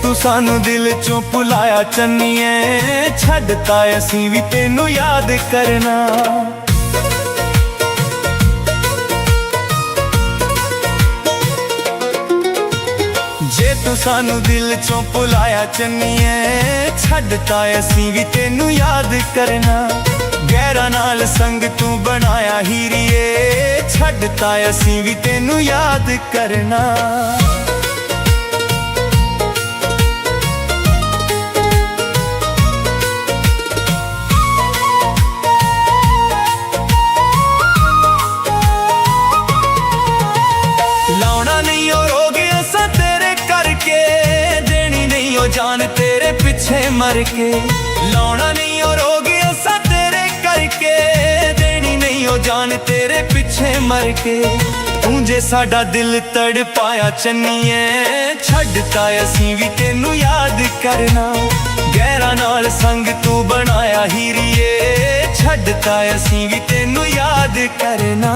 तू सानू दिल चों भुलाया चन्नीए, छड्डता असीं भी तेनू याद करना। जे तू सानू दिल चों भुलाया चन्नीए, छड्डता असीं भी तेनू याद करना। गैरां नाल संग तू बनाया हीरिए, छड्डता असीं भी तेनू याद करना। लाउना नहीं ओ रोग असां तेरे करके, देनी नहीं ओ जान तेरे पिछे मर के। लाउना नहीं ओ रोग असां तेरे करके, देनी नहीं ओ जान तेरे पिछे मर के। तू जे साडा दिल तड़पाया चन्नीए, छड्डता असीं भी तेनू याद करना। गैरां नाल संग तू बनाया हीरिए, छड्डता असीं भी तेनू याद करना।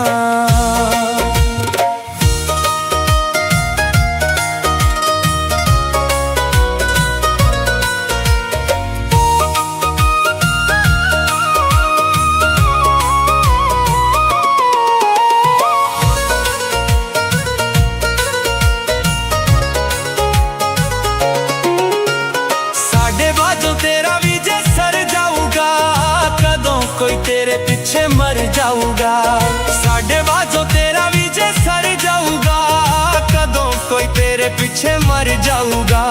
तेरा भी जे सर जाऊगा, कदों कोई तेरे पीछे मर जाऊगा। साढ़े बाजो तेरा भी जे सर जाऊगा, कदों कोई तेरे पीछे मर जाऊगा।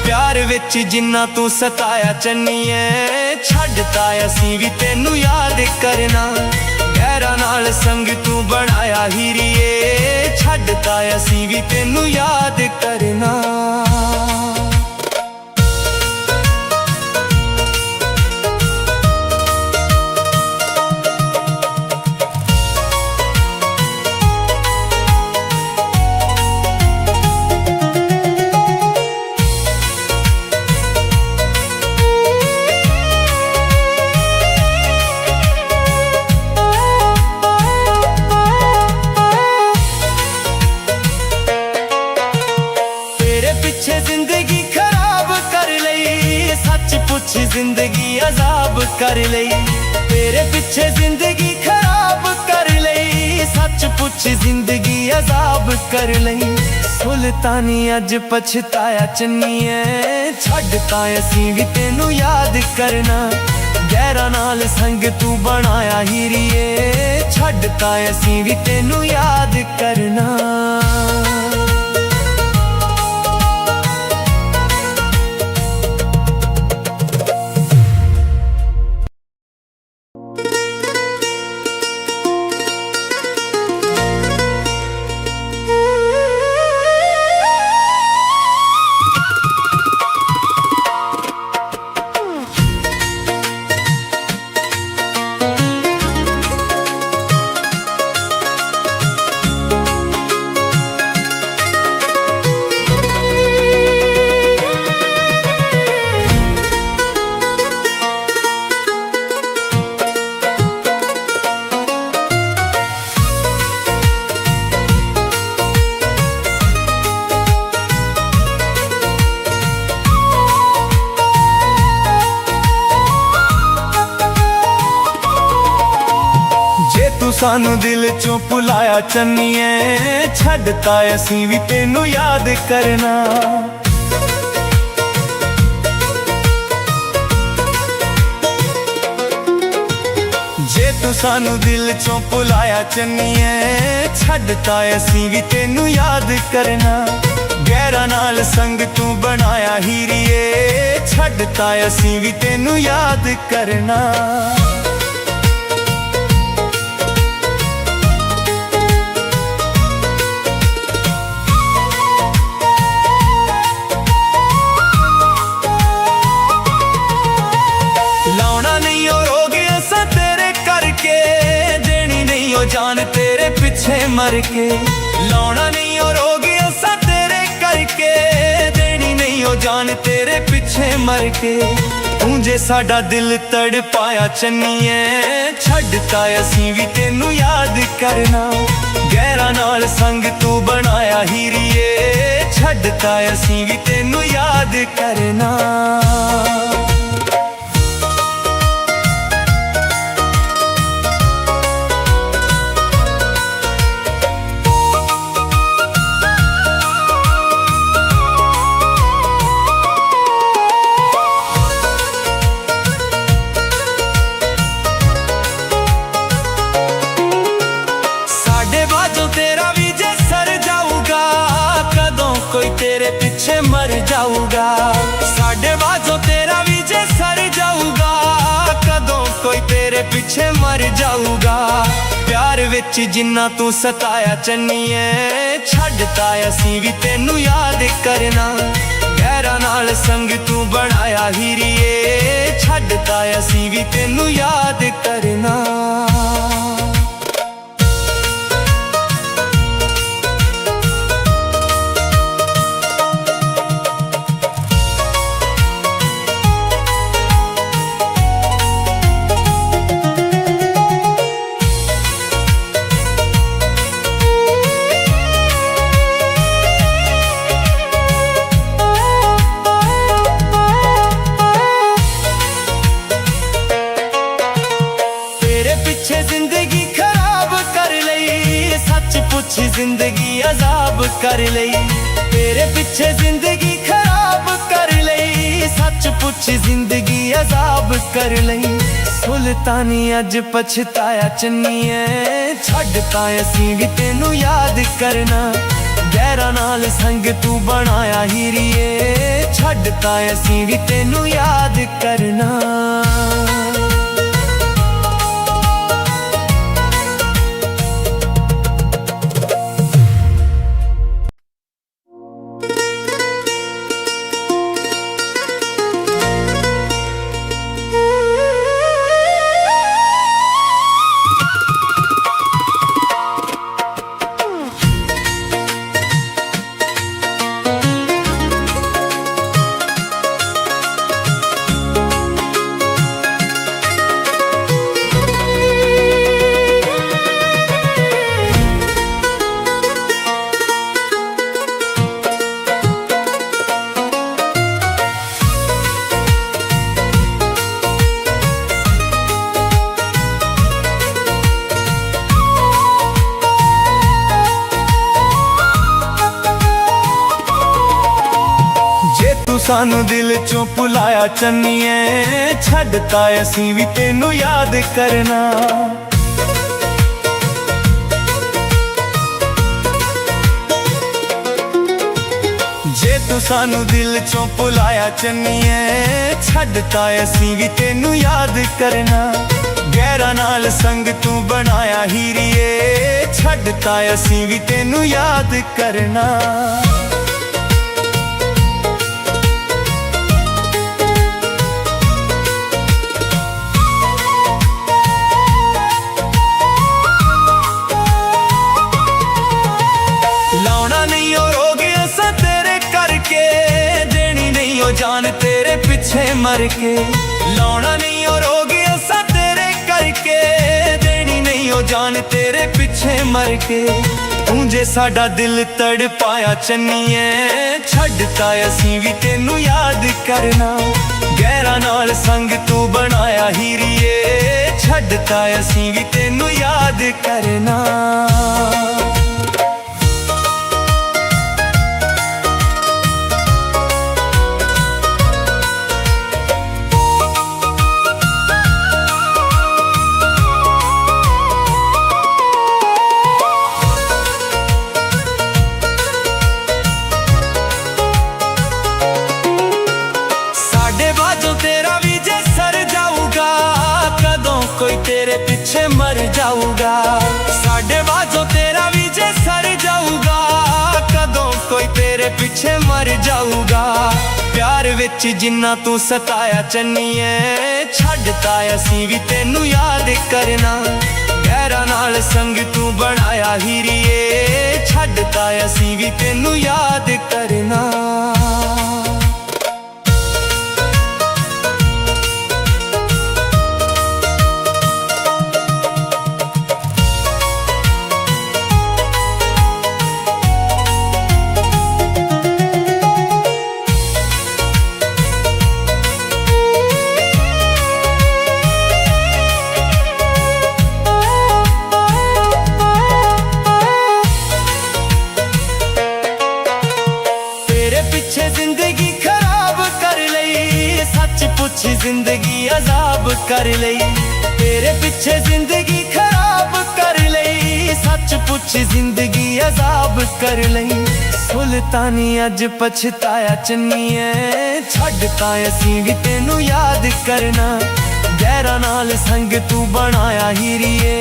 प्यार विच जिन्ना तू सताया चन्नीए, छड्डता असीं भी तेनू याद करना। गैरां नाल संग तू बनाया हीरिए, छड्डता असीं भी तेनू याद करना। जिंदगी खराब कर लई, सच पुछ जिंदगी अजाब कर लई। तेरे पीछे जिंदगी खराब कर लई, सच पुछ जिंदगी अजाब कर लई। सुल्तानी अज पछताया चन्नीए, छड्डता असीं भी तेनू याद करना। गैरां नाल संग तू बनाया हीरिए, छड्डता असीं भी तेनू याद करना। तू सानू दिल चों भुलाया चन्नीए, छड्डता असीं भी तेनू याद करना। जे तू सानू दिल चों भुलाया चन्नीए, छड्डता असीं भी तेनू याद करना। गैरां नाल संग तू बनाया हीरिए, छड्डता असीं भी तेनू याद करना। जान तेरे पिछे मर के। लाउना नहीं ओ रोग असां तेरे करके, देनी नहीं ओ जान तेरे पिछे मर के। तू जे साडा दिल तड़पाया चन्नीए, छड्डता असीं भी तेनू याद करना। गैरां नाल संग तू बनाया हीरिए, छड्डता असीं भी तेनू याद करना। तेरा भी जे सर जाऊगा कदों कोई तेरे पीछे मर जाऊगा। साढ़े बाजो तेरा भी जे सर जाऊगा कदों कोई तेरे पीछे मर जाऊगा। प्यार विच जिन्ना तू सताया चन्नीए छड्डता असीं भी तेनू याद करना। गैरां नाल संग तू बनाया हीरिए छड्डता असीं भी तेनू याद करना। जिंदगी खराब कर लई सच पुछ जिंदगी अजाब कर लई। तेरे पीछे जिंदगी खराब कर लई सच पुछ जिंदगी अजाब कर लई। सुल्तानी अज पछताया चन्नीए छड्डता असीं भी तेनू याद करना। गैरां नाल संग तू बनाया हीरिए छड्डता असीं भी तेनू याद करना। सानू दिल चों भुलाया चन्नीए छड्डता असीं भी तेनू याद करना। जे तू सानू दिल चों भुलाया चन्नीए छड्डता असीं भी तेनू याद करना। गैरां नाल संग तू बनाया हीरिए छड्डता असीं भी तेनू याद करना। जान तेरे पीछे मर के लौना नहीं और हो गया सा तेरे करके। देनी नहीं हो जान तेरे पीछे मर के। तू जे साडा दिल तड़ पाया चन्नीए छड्डता असीं भी तेनू याद करना। गैरां नाल संग तू बनाया हीरिए छड्डता असीं भी तेनू याद करना। कोई तेरे पीछे मर जाऊगा। साढ़े बाजो तेरा भी जे सर जाऊगा कदों कोई तेरे पीछे मर जाऊगा। प्यार विच जिन्ना तू सताया चन्नीए छड्डता असीं भी तेनू याद करना। गैरां नाल संग तू बनाया हीरिए छड्डता असीं भी तेनू याद करना। तेरे पीछे जिंदगी खराब कर लई, सच पुछ जिंदगी अजाब कर लई। तेरे पीछे जिंदगी खराब कर लई, सच पुछ जिंदगी अजाब कर लई। सुल्तानी अज पछताया चन्नीए, छड्डता असीं भी तेनू याद करना। गैरां नाल संग तू बनाया हीरिए,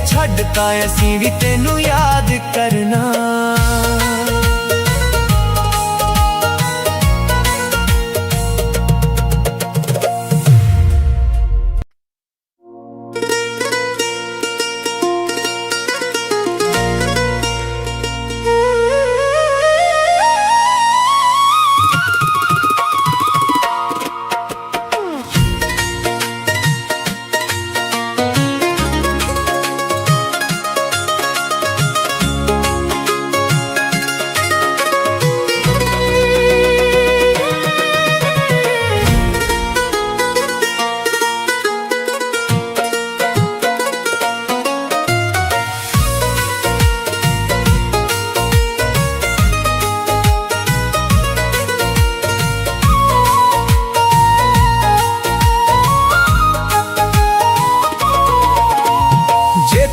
छड्डता असीं भी तेनू याद करना।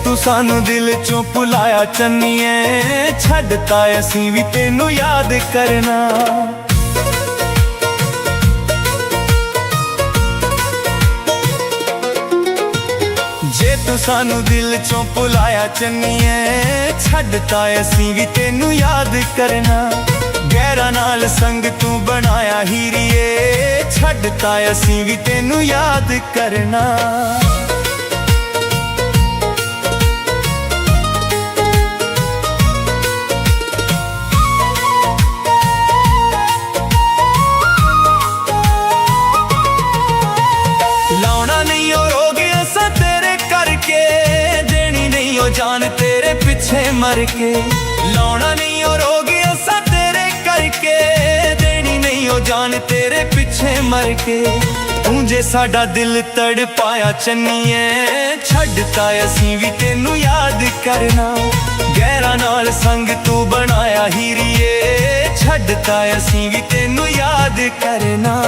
तू सानू दिल चों भुलाया चन्नीए, छड्डता असीं भी तेनू याद करना। जे तू सानू दिल चों भुलाया चन्नीए, छड्डता असीं भी तेनू याद करना। गैरां नाल संग तू बनाया हीरिए, छड्डता असीं भी तेनू याद करना। जान तेरे पिछे मर के लाउना नहीं और हो गया सा तेरे करके, देनी नहीं हो जान तेरे पिछे मर के। तू जे साडा दिल तड़ पाया चन्नीए, छड्डता असीं भी तेनू याद करना। गैरां नाल संग तू बनाया हीरिए, छड्डता असीं भी तेनू याद करना।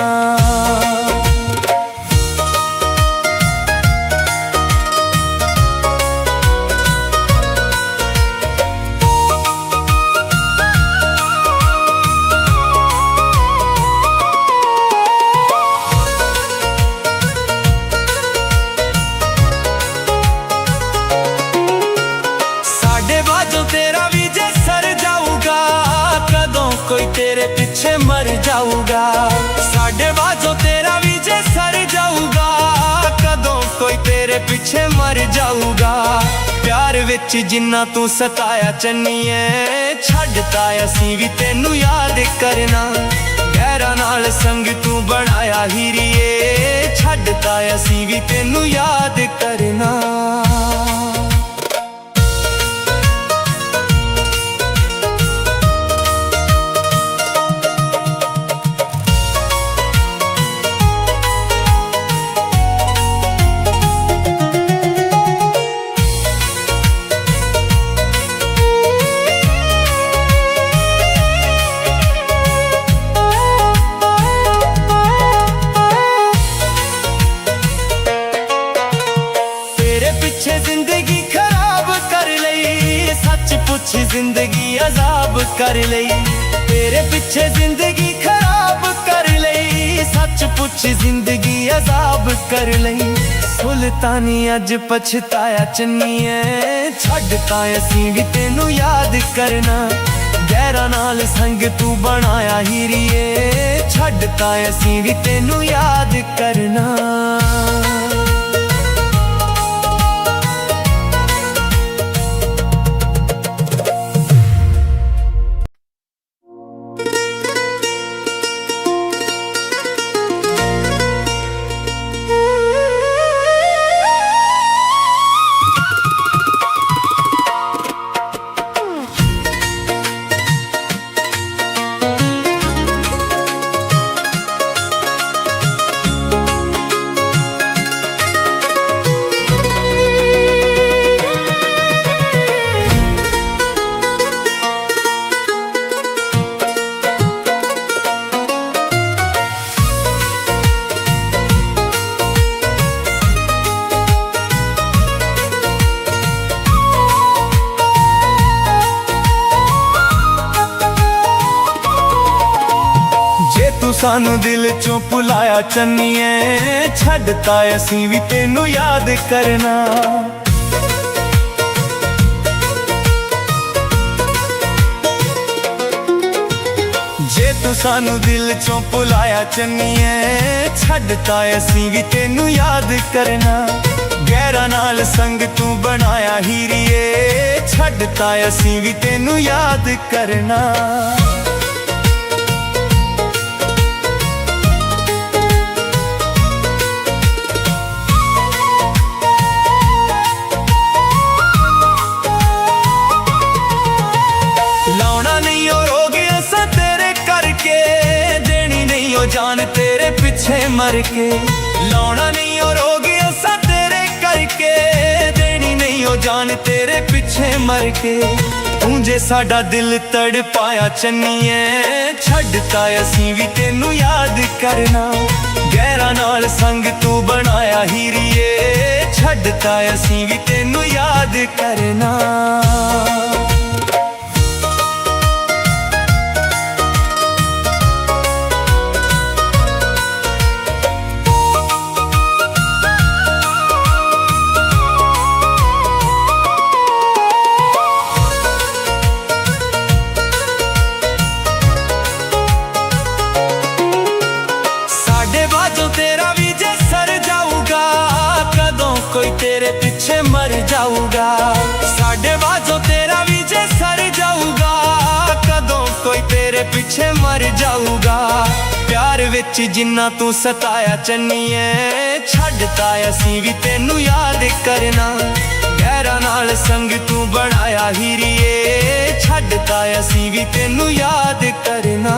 तेरा भी जे सर जाऊगा, कदों कोई तेरे पीछे मर जाऊगा। साढ़े बाजों तेरा भी जे सर जाऊगा, कदों कोई तेरे पीछे मर जाऊगा। प्यार विच जिन्ना तू सताया चन्नीए, छड्डता असीं भी तेनू याद करना। गैरां नाल संग तू बनाया हीरिए, छड्डता असीं भी तेनू याद करना। जिंदगी खराब कर लई, सच पुछ जिंदगी अजाब कर लई। तेरे पीछे जिंदगी खराब कर लई, सच पुछ जिंदगी अजाब कर लई। सुल्तानी अज पछताया चन्नीए, छड्डता असीं भी तेनू याद करना। गैरां नाल संग तू बनाया हीरिए, छड्डता असीं भी तेनू याद करना। ਤੂੰ ਸਾਨੂੰ ਦਿਲ ਚੋਂ ਭੁਲਾਇਆ ਚੰਨੀਏ ਛੱਡਤਾ ਅਸੀਂ ਵੀ ਤੈਨੂੰ ਯਾਦ ਕਰਨਾ ਜੇ ਤੂੰ ਸਾਨੂੰ ਦਿਲ ਚੋਂ ਭੁਲਾਇਆ ਚੰਨੀਏ ਛੱਡਤਾ ਅਸੀਂ ਵੀ ਤੈਨੂੰ ਯਾਦ ਕਰਨਾ ਗਹਿਰਾ ਨਾਲ ਸੰਗ ਤੂੰ ਬਣਾਇਆ ਹੀਰੀਏ ਛੱਡਤਾ ਅਸੀਂ ਵੀ ਤੈਨੂੰ ਯਾਦ ਕਰਨਾ ਲਾਉਣਾ ਨਹੀਂ ਉਹ ਰੋਗ ਅਸਾਂ ਤੇਰੇ ਕਰਕੇ ਦੇਣੀ ਨਹੀਂ ਉਹ ਜਾਨ ਤੇਰੇ ਪਿੱਛੇ ਮਰ ਕੇ ਲਾਉਣਾ ਨਹੀਂ ਉਹ ਰੋਗ ਅਸਾਂ ਤੇਰੇ ਕਰਕੇ ਦੇਣੀ ਨਹੀਂ ਉਹ ਜਾਨ ਤੇਰੇ ਪਿੱਛੇ ਮਰ ਕੇ ਤੂੰ ਜੇ ਸਾਡਾ ਦਿਲ ਤੜਪਾਇਆ ਚੰਨੀਏ ਛੱਡਤਾ ਅਸੀਂ ਵੀ ਤੈਨੂੰ ਯਾਦ ਕਰਨਾ ਗਹਿਰਾ ਨਾਲ ਸੰਗ ਤੂੰ ਬਣਾਇਆ ਹੀਰੀਏ ਛੱਡਤਾ ਅਸੀਂ ਵੀ ਤੈਨੂੰ ਯਾਦ ਕਰਨਾ तेरा भी जे सर जाऊगा कदों कोई तेरे पीछे मर जाऊगा साढ़े बाजो तेरा भी जे सर जाऊगा कदों कोई तेरे पीछे मर जाऊगा प्यार विच जिन्ना तू सताया चन्नीए छड्डता असीं भी तेनू याद करना गहरा नाल संग तू बनाया हीरीए छड्डता असीं भी तेनू याद करना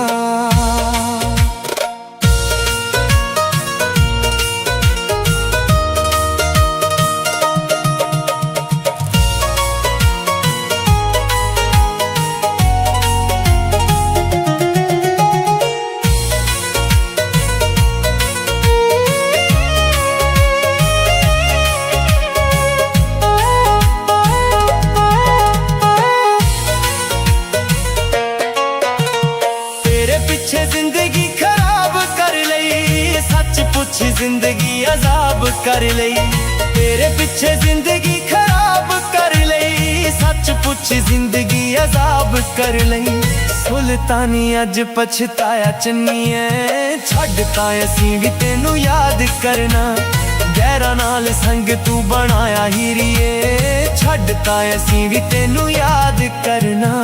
जिंदगी खराब कर लई सच पुछ जिंदगी अजाब कर लई तेरे पीछे जिंदगी खराब कर लई सच पुछ जिंदगी अजाब कर लई सुल्तानी अज पछताया चन्नीए छड्डता असीं भी तैनू याद करना गहरा नाल संग तू बनाया हीरीए छड्डता असीं भी तैनू याद करना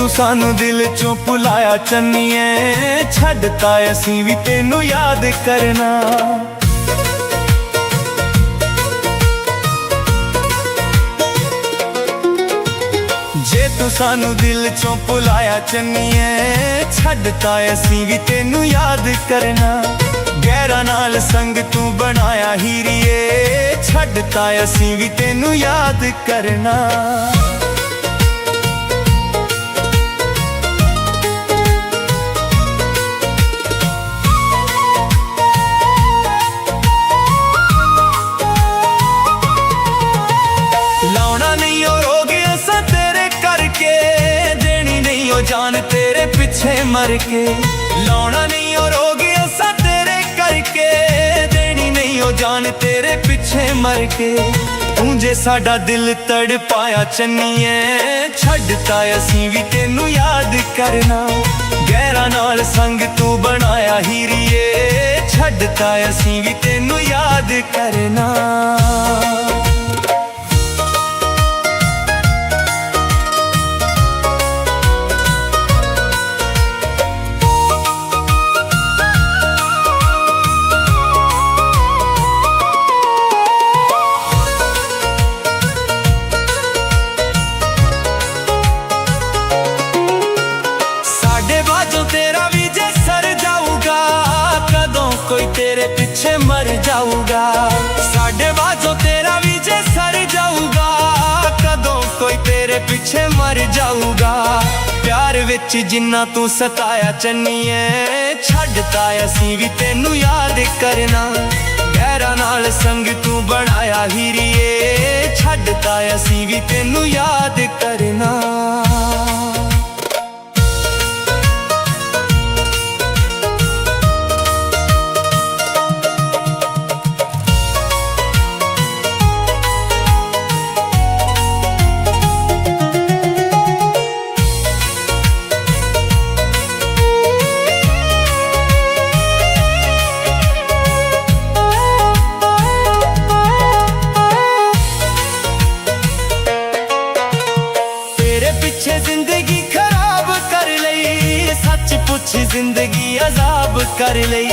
तू सानू दिल चों भुलाया चन्नीए छड्डता असीं भी तैनू याद करना जे तू सानू दिल चों भुलाया चन्नीए छड्डता असीं भी तैनू याद करना गहरा नाल संग तू बनाया हीरीए छड्डता असीं भी तैनू याद करना जान तेरे पीछे मर के लाउना नहीं ओ रोग असां तेरे करके देनी नहीं ओ जान तेरे पीछे मर के तू जे साडा दिल तड़पाया चन्नीए छड्डता असीं भी तैनू याद करना गहरा नाल संग तू बनाया हीरीए छड्डता असीं भी तेनू याद करना। तेरा भी जे सर जाऊगा कदों कोई तेरे पीछे मर जाऊगा। साढ़े बाजो तेरा भी जे सर जाऊगा कदों कोई तेरे पीछे मर जाऊगा। प्यार विच जिन्ना तू सताया चन्नीए छड्डता असीं भी तेनू याद करना। गैरां नाल संग तू बनाया हीरिए छड्डता असीं भी तेनू याद करना। जिंदगी खराब कर लई सच पुछ जिंदगी अजाब कर लई।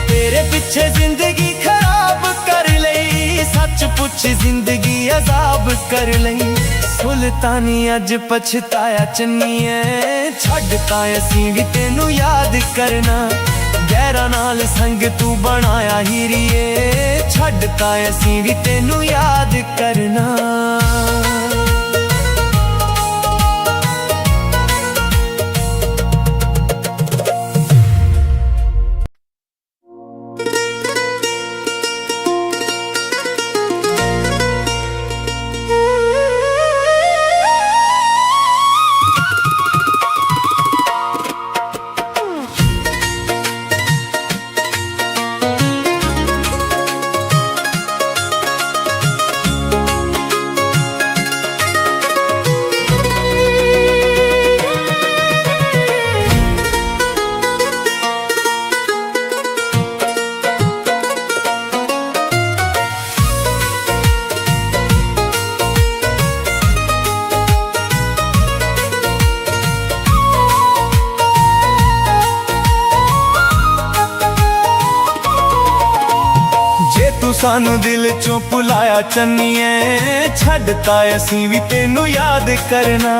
तेरे पीछे जिंदगी खराब कर लई सच पुछ जिंदगी अजाब कर लई। सुल्तानी अज पछताया चन्नीए छड्डता असीं भी तेनू याद करना। गैरां नाल संग तू बनाया हीरिए छड्डता असीं भी तेनू याद करना। सानू दिल चों भुलाया चन्नीए छड्डता असीं भी तेनू याद करना।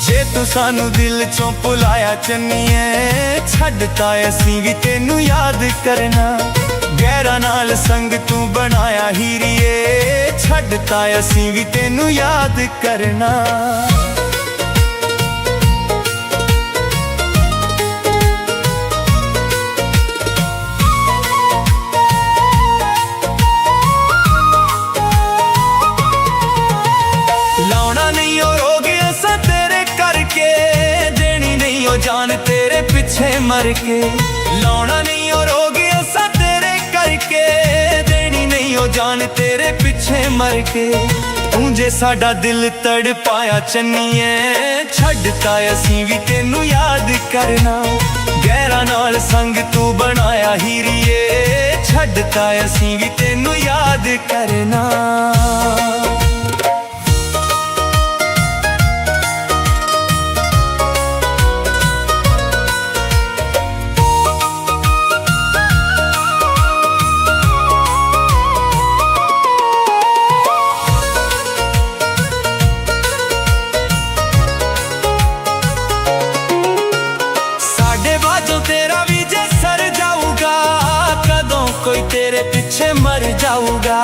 जे तू सानू दिल चों भुलाया चन्नीए छड्डता असीं भी तेनू याद करना। गैरां नाल संग तू बनाया हीरिए छड्डता असीं भी तेनू याद करना। जान तेरे पीछे मर के लौना नहीं और हो गया सा तेरे करके। देनी नहीं हो जान तेरे पीछे मर के। तू जे साडा दिल तड़ पाया चन्नीए छड्डता असीं भी तेनू याद करना। गैरां नाल संग तू बनाया हीरिए छड्डता असीं भी तेनू याद करना। तेरा भी जे सर जाऊगा कदों कोई तेरे पीछे मर जाऊगा।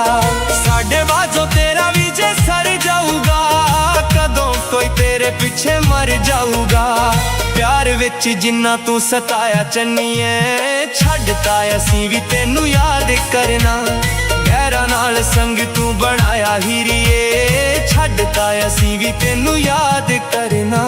साढ़े बाजो तेरा भी जे सर जाऊगा कदों कोई तेरे पीछे मर जाऊगा। प्यार विच जिन्ना तू सताया चन्नीए छड्डता असीं भी तेनू याद करना। गैरां नाल संग तू बनाया हीरिए छड्डता असीं भी तेनू याद करना।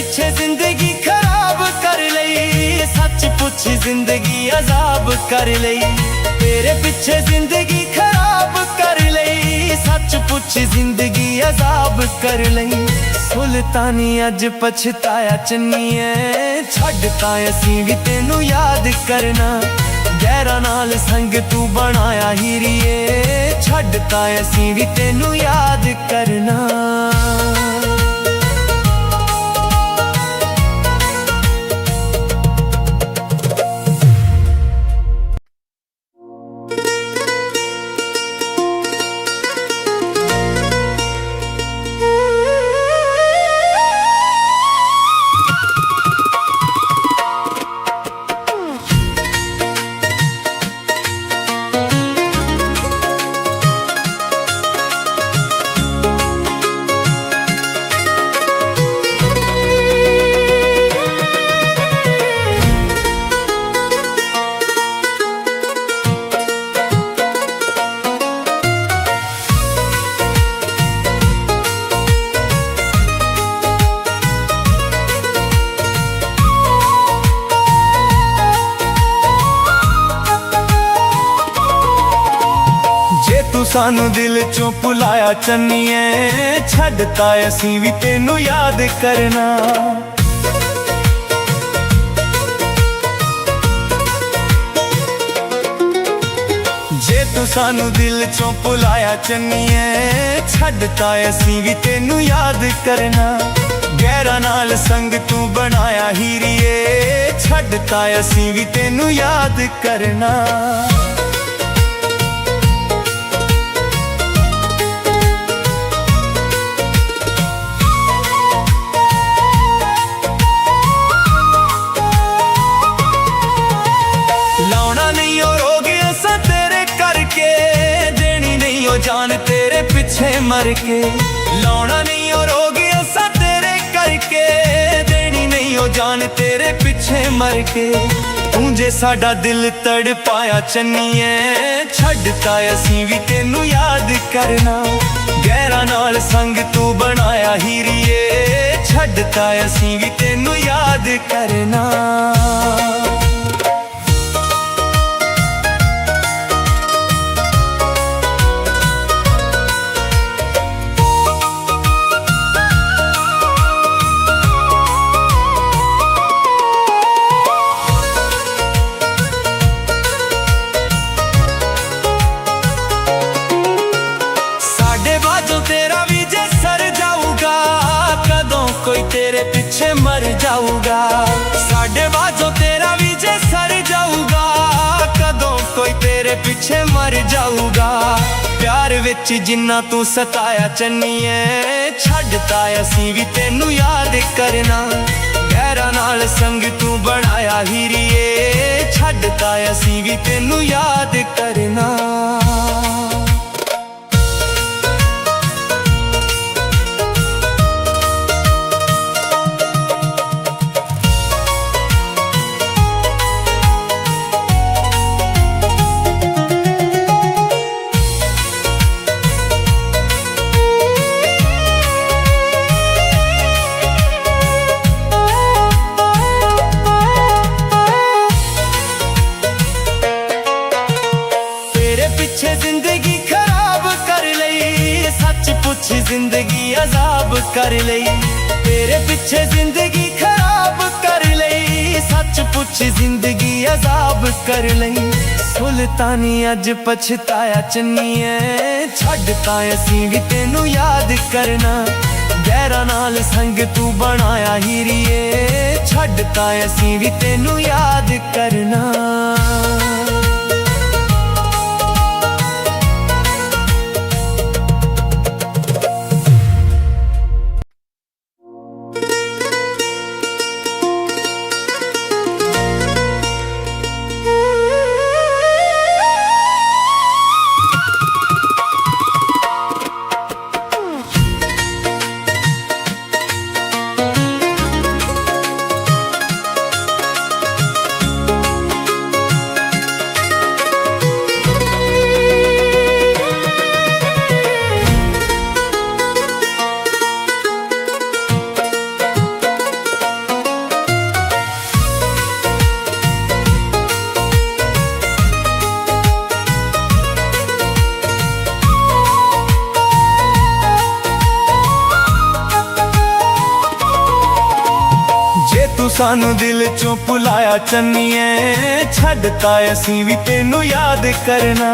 पिछे जिंदगी खराब कर लई, सच पुछ जिंदगी अजाब कर लई। तेरे पिछे जिंदगी खराब कर लई, सच पुछ जिंदगी अजाब कर लई। सुल्तानी अज पछताया चन्नीए, छड्डता असीं भी तेनू याद करना। गैरा नाल संग तू बनाया हीरिए, छड्डता असीं भी तेनू याद करना। सानू दिल चों भुलाया चन्नीए, छड्डता असीं भी तेनू याद करना। जे तू सानू दिल चों भुलाया चन्नीए, छड्डता असीं भी तेनू याद करना। गैरा नाल संग तू बनाया हीरिए, छड्डता असीं भी तेनू याद करना। जान तेरे पिछे मर के लौना नहीं और हो गया सा तेरे करके, देनी नहीं हो जान तेरे पिछे मर के। तू जे साडा दिल तड़ पाया चन्नीए, छड्डता असीं भी तेनू याद करना। गैरा नाल संग तू बनाया हीरिए, छड्डता असीं भी तेनू याद करना। कोई तेरे पीछे मर जाऊगा, साढ़े बाजो तेरा भी जे सर जाऊगा। कदों कोई तेरे पीछे मर जाऊगा। प्यार विच जिन्ना तू सताया चन्नीए, छड्डता असीं भी तेनू याद करना। गैरा नाल संग तू बनाया हीरिए, छड्डता असीं भी तेनू याद करना। जिंदगी खराब कर लई, सच पुछ जिंदगी अजाब कर लई। तेरे पिछे जिंदगी खराब कर लई, सच पुछ जिंदगी अजाब कर लई। सुल्तानी अज पछताया चन्नीए, छड्डता असीं भी तेनू याद करना। गैरा नाल संग तू बनाया हीरिए, छड्डता असीं भी तेनू याद करना। ਜੇ ਤੂੰ ਸਾਨੂੰ ਦਿਲ ਚੋਂ ਭੁਲਾਇਆ ਚੰਨੀਏ, ਛੱਡਤਾ ਅਸੀਂ ਵੀ ਤੈਨੂੰ ਯਾਦ ਕਰਨਾ।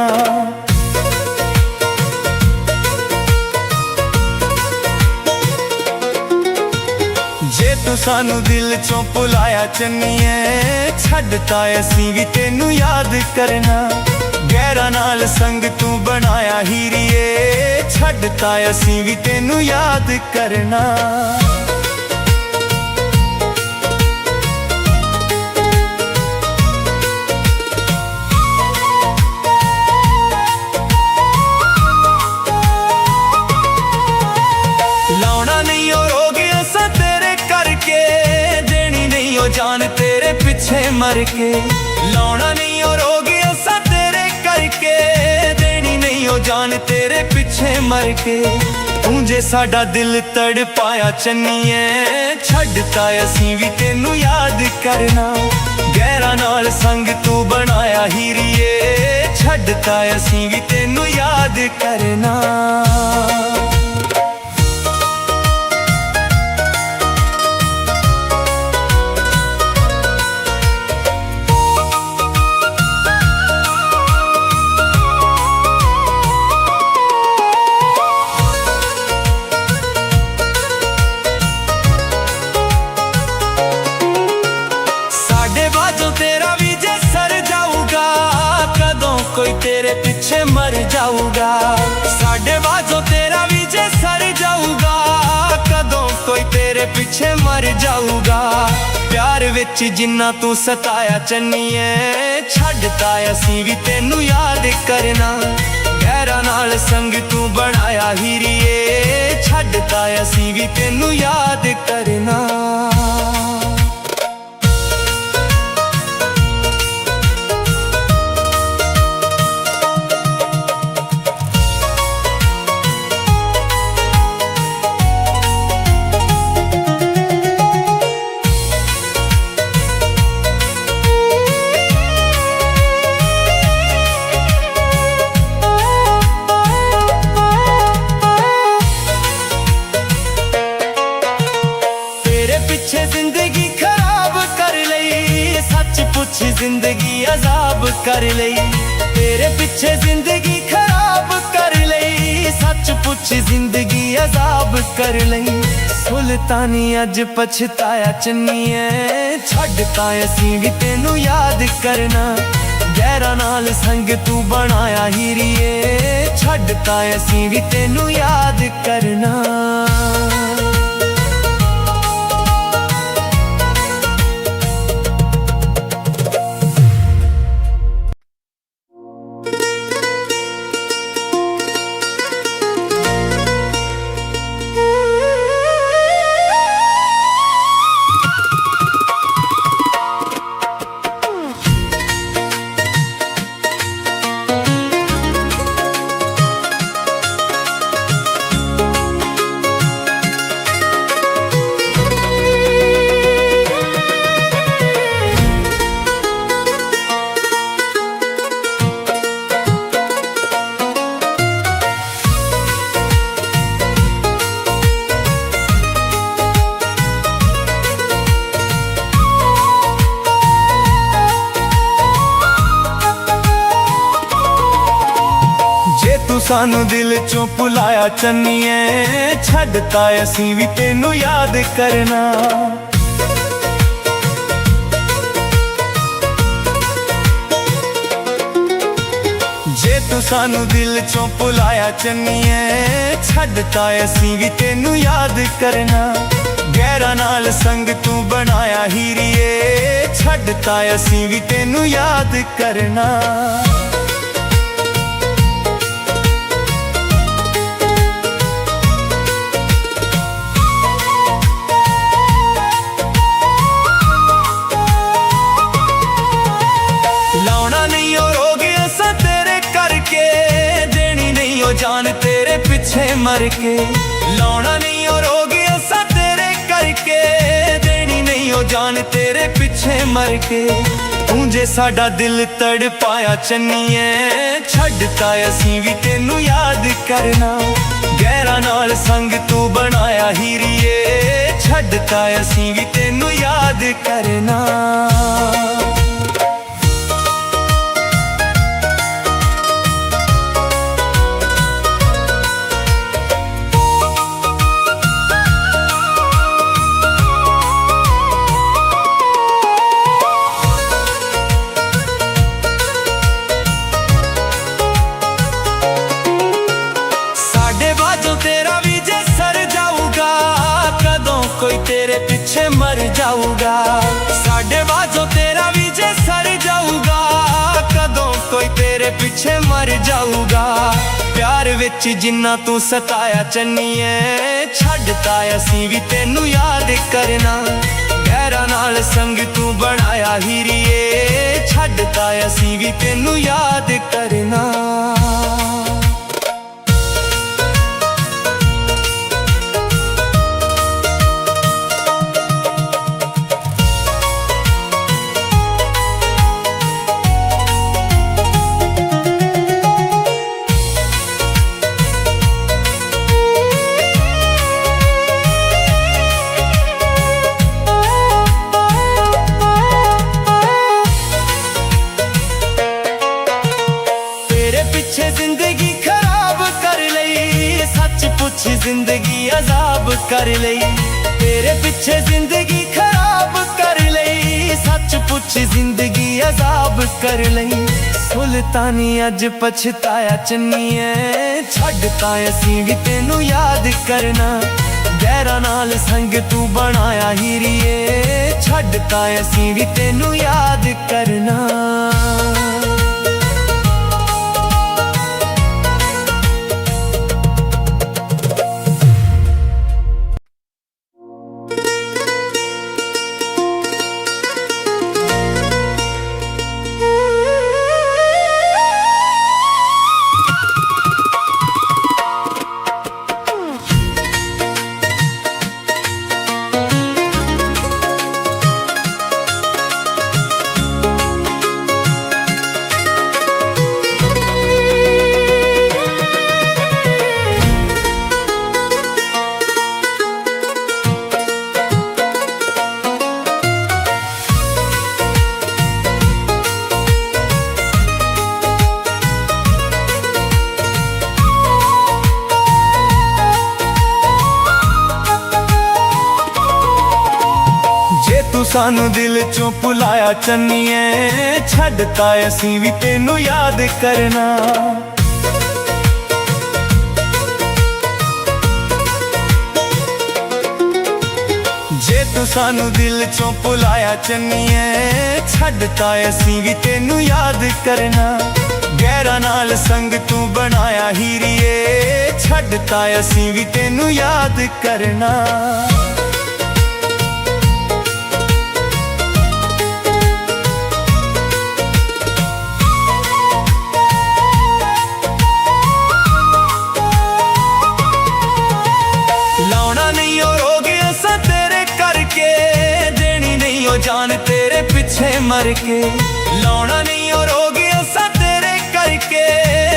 ਜੇ ਤੂੰ ਸਾਨੂੰ ਦਿਲ ਚੋਂ ਭੁਲਾਇਆ ਚੰਨੀਏ, ਛੱਡਤਾ ਅਸੀਂ ਵੀ ਤੈਨੂੰ ਯਾਦ ਕਰਨਾ। ਗਹਿਰਾਂ ਨਾਲ ਸੰਗ ਤੂੰ ਬਣਾਇਆ ਹੀਰੀਏ, ਛੱਡਤਾ ਅਸੀਂ ਵੀ ਤੈਨੂੰ ਯਾਦ ਕਰਨਾ। ਲਾਉਣਾ ਨਹੀਂ ਉਹ ਰੋਗ ਅਸਾਂ ਤੇਰੇ ਕਰਕੇ, ਦੇਣੀ ਨਹੀਂ ਉਹ ਜਾਨ ਤੇਰੇ ਪਿੱਛੇ ਮਰ ਕੇ। ਲਾਉਣਾ ਨਹੀਂ ਉਹ ਰੋਗ ਅਸਾਂ ਤੇਰੇ ਕਰਕੇ, ਦੇਣੀ ਨਹੀਂ ਉਹ ਜਾਨ ਤੇਰੇ ਪਿੱਛੇ ਮਰ ਕੇ। ਤੂੰ ਜੇ ਸਾਡਾ ਦਿਲ ਤੜਪਾਇਆ ਚੰਨੀਏ, ਛੱਡਤਾ ਅਸੀਂ ਵੀ ਤੈਨੂੰ ਯਾਦ ਕਰਨਾ। ਗਹਿਰਾਂ ਨਾਲ ਸੰਗ ਤੂੰ ਬਣਾਇਆ ਹੀਰੀਏ, ਛੱਡਤਾ ਅਸੀਂ ਵੀ ਤੈਨੂੰ ਯਾਦ ਕਰਨਾ। ਤੇਰਾ ਵੀ ਜੇ ਸਰ ਜਾਊਗਾ, ਕਦੋਂ ਕੋਈ ਤੇਰੇ ਪਿੱਛੇ ਮਰ ਜਾਊਗਾ। ਸਾਡੇ ਬਾਝੋਂ ਤੇਰਾ ਵੀ ਜੇ ਸਰ ਜਾਊਗਾ, ਕਦੋਂ ਕੋਈ ਤੇਰੇ ਪਿੱਛੇ ਮਰ ਜਾਊਗਾ। ਪਿਆਰ ਵਿੱਚ ਜਿੰਨਾ ਤੂੰ ਸਤਾਇਆ ਚੰਨੀਏ, ਛੱਡਤਾ ਅਸੀਂ ਵੀ ਤੈਨੂੰ ਯਾਦ ਕਰਨਾ। ਗਹਿਰਾਂ ਨਾਲ ਸੰਗ ਤੂੰ ਬਣਾਇਆ ਹੀਰੀਏ, ਛੱਡਤਾ ਅਸੀਂ ਵੀ ਤੈਨੂੰ ਯਾਦ ਕਰਨਾ। ਪਿੱਛੇ ਜ਼ਿੰਦਗੀ ਖਰਾਬ ਕਰ ਲਈ, ਸੱਚ ਪੁੱਛ ਜ਼ਿੰਦਗੀ ਅਜ਼ਾਬ ਕਰ ਲਈ। ਤੇਰੇ ਪਿੱਛੇ ਜ਼ਿੰਦਗੀ ਖਰਾਬ ਕਰ ਲਈ, ਸੱਚ ਪੁੱਛ ਜ਼ਿੰਦਗੀ ਅਜ਼ਾਬ ਕਰ ਲਈ। ਸੁਲਤਾਨੀ ਅੱਜ ਪਛਤਾਇਆ ਚੰਨੀਏ, ਛੱਡਤਾ ਅਸੀਂ ਵੀ ਤੈਨੂੰ ਯਾਦ ਕਰਨਾ। ਗਹਿਰਾਂ ਨਾਲ ਸੰਗ ਤੂੰ ਬਣਾਇਆ ਹੀਰੀਏ, ਛੱਡਤਾ ਅਸੀਂ ਵੀ ਤੈਨੂੰ ਯਾਦ ਕਰਨਾ। ਤੂੰ ਸਾਨੂੰ ਦਿਲ ਚੋਂ ਭੁਲਾਇਆ ਚੰਨੀਏ, ਛੱਡਤਾ ਅਸੀਂ ਵੀ ਤੈਨੂੰ ਯਾਦ ਕਰਨਾ। ਜੇ ਤੂੰ ਸਾਨੂੰ ਦਿਲ ਚੋਂ ਭੁਲਾਇਆ ਚੰਨੀਏ, ਛੱਡਤਾ ਅਸੀਂ ਵੀ ਤੈਨੂੰ ਯਾਦ ਕਰਨਾ। ਗਹਿਰਾਂ ਨਾਲ ਸੰਗ ਤੂੰ ਬਣਾਇਆ ਹੀਰੀਏ, ਛੱਡਤਾ ਅਸੀਂ ਵੀ ਤੈਨੂੰ ਯਾਦ ਕਰਨਾ। ਜਾਨ ਤੇਰੇ ਪਿੱਛੇ ਮਰ ਕੇ। ਲਾਉਣਾ ਨਹੀਂ ਉਹ ਰੋਗ ਅਸਾਂ ਤੇਰੇ ਕਰਕੇ, ਦੇਣੀ ਨਹੀਂ ਉਹ ਜਾਨ ਤੇਰੇ ਪਿੱਛੇ ਮਰ ਕੇ। ਤੂੰ ਜੇ ਸਾਡਾ ਦਿਲ ਤੜਪਾਇਆ ਚੰਨੀਏ, ਛੱਡਤਾ ਅਸੀਂ ਵੀ ਤੈਨੂੰ ਯਾਦ ਕਰਨਾ। ਗਹਿਰਾਂ ਨਾਲ ਸੰਗ ਤੂੰ ਬਣਾਇਆ ਹੀਰੀਏ, ਛੱਡਤਾ ਅਸੀਂ ਵੀ ਤੈਨੂੰ ਯਾਦ करना। तेरा भी जे सर जाऊगा, कदों कोई तेरे पीछे मर जाऊगा। साढ़े बाजो तेरा भी जे सर जाऊगा, कदों कोई तेरे पीछे मर जाऊगा। प्यार विच जिन्ना तू सताया चन्नीए, छड्डता असीं भी तेनू याद करना। गैरा नाल संग तू बनाया हीरिए, छड्डता असीं भी तेनू याद करना। जिंदगी खराब कर लई, सच पुछ जिंदगी अजाब कर लई। तेरे पीछे जिंदगी खराब कर लई, सच पुछ जिंदगी अजाब कर लई। सुल्तानी अज पछताया चन्नीए, छड्डता असीं भी तेनू याद करना। गैरा नाल संग तू बनाया हीरिए, छड्डता असीं भी तेनू याद करना। सानू दिल चों भुलाया चन्नीए, छड्डता असीं भी तेनू याद करना। जे तू सानू दिल चों भुलाया चन्नीए, छड्डता असीं भी तेनू याद करना। गैरा नाल संग तू बनाया हीरिए, छड्डता असीं भी तेनू याद करना। जान तेरे पीछे मर के लौना नहीं और हो गया सा तेरे करके,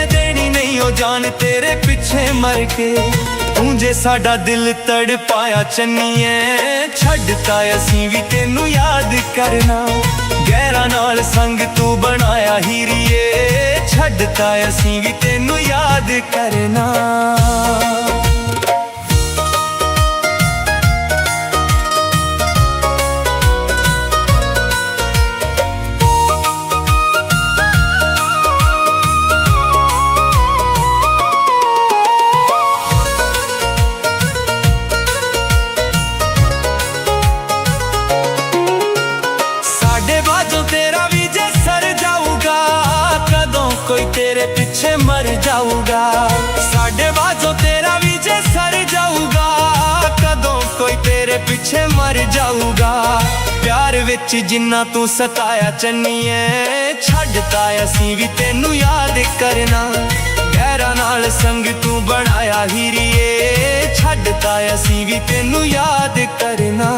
देनी नहीं हो जान तेरे पीछे मर के। तू जे साडा दिल तड़ पाया चन्नीए, छड्डता असीं भी तेनू याद करना। गैरा नाल संग तू बनाया हीरिए, छड्डता असीं भी तेनू याद करना। तेरा भी जे सर जाऊगा, कदों कोई तेरे पीछे मर जाऊगा। साढ़े बाजो तेरा भी जे सर जाऊगा, कदों कोई तेरे पीछे मर जाऊगा। प्यार विच जिन्ना तू सताया चन्नीए, छड्डता असीं भी तेनू याद करना। गैरा नाल संग तू बनाया हीरिए, छड्डता असीं भी तेनू याद करना।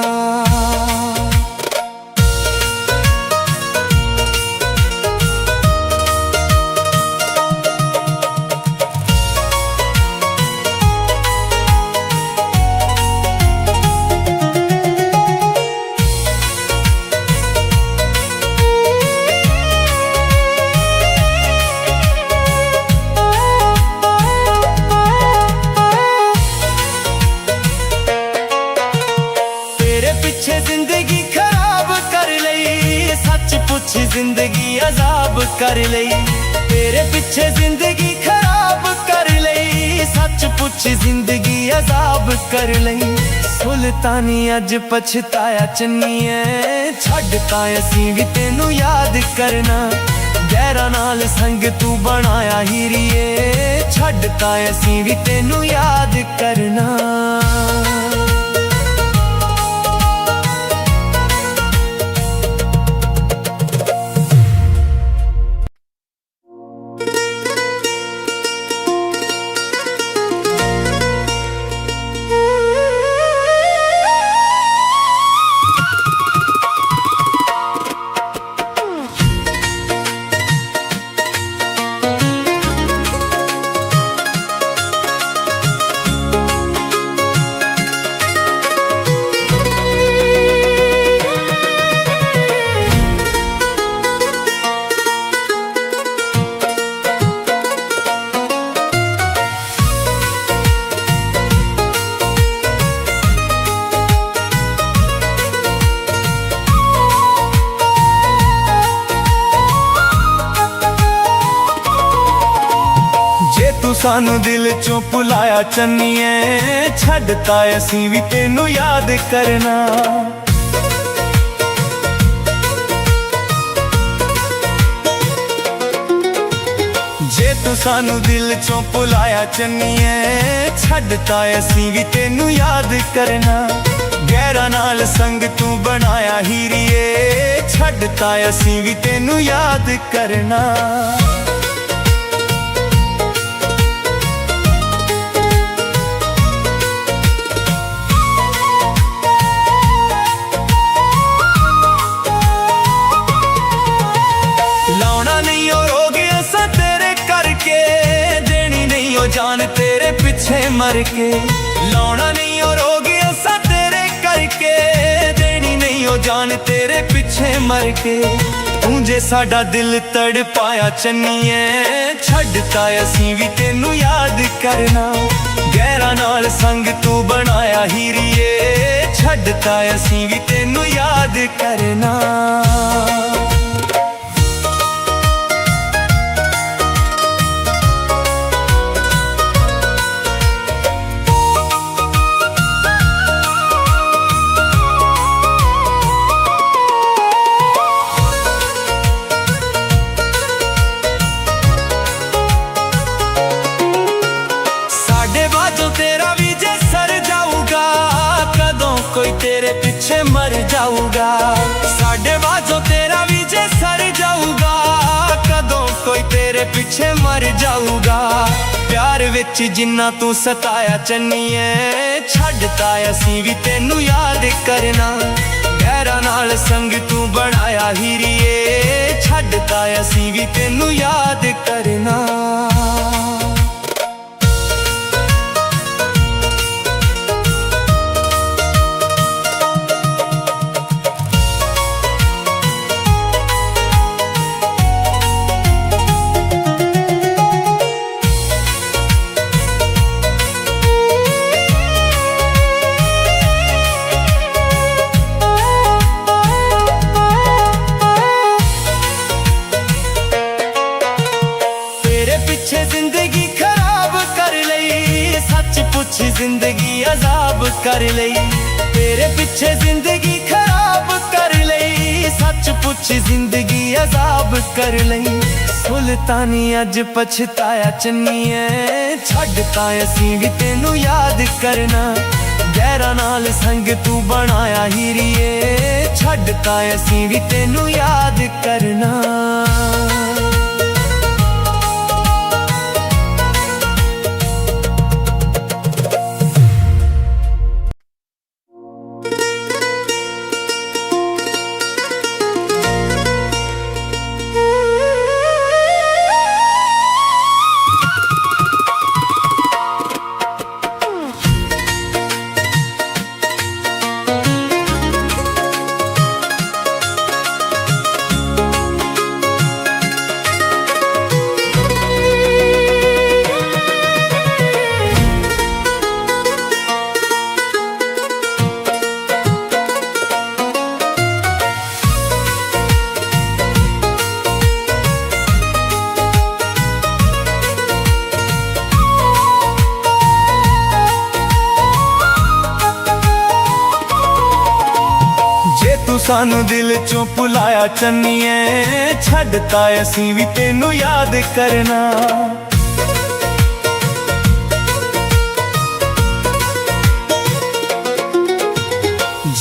पुछ जिंदगी अजाब कर लई, तेरे पीछे जिंदगी खराब कर लई। सच पुछ जिंदगी अजाब कर लई। सुल्तानी अज पछताया चन्नीए, छड्डता असीं भी तेनू याद करना। गैरां नाल संग तू बनाया हीरिए, छड्डता असीं भी तेनू याद करना। सानू दिल चों भुलाया चन्नीए, छड्डता असीं भी तेनू याद करना। जे तू सानू दिल चों भुलाया चन्नीए, छड्डता असीं भी तेनू याद करना। गैरां नाल संग तू बनाया हीरिए, छड्डता असीं भी तेनू याद करना। जान तेरे पिछे मर के लौना नहीं और हो गया सा तेरे करके, देनी नहीं हो जान तेरे पिछे मर के। तूंजे साडा दिल तड़ पाया चन्नीए, छड्डता असीं भी तेनू याद करना। गैरां नाल संग तू बनाया हीरिए, छड्डता असीं भी तेनू याद करना। कोई तेरे पीछे मर जाऊगा, साढ़े बाजो तेरा भी जे सर जाऊगा। कदों कोई तेरे पीछे मर जाऊगा। प्यार विच जिन्ना तू सताया चन्नीए, छड्डता असीं भी तेनू याद करना। गैरां नाल संग तू बनाया हीरिए, छड्डता असीं भी तेनू याद करना। जिंदगी खराब कर लई, सच पुछ जिंदगी अजाब कर लई। तेरे पीछे जिंदगी खराब कर लई, सच पुछ जिंदगी अजाब कर लई। सुल्तानी अज पछताया चन्नीए, छड्डता असीं भी तेनू याद करना। गैरां नाल संग तू बनाया हीरिए, छड्डता असीं भी तेनू याद करना। ਜੇ ਤੂੰ ਸਾਨੂੰ ਦਿਲ ਚੋਂ ਭੁਲਾਇਆ ਚੰਨੀਏ, ਛੱਡਤਾ ਅਸੀਂ ਵੀ ਤੈਨੂੰ ਯਾਦ ਕਰਨਾ।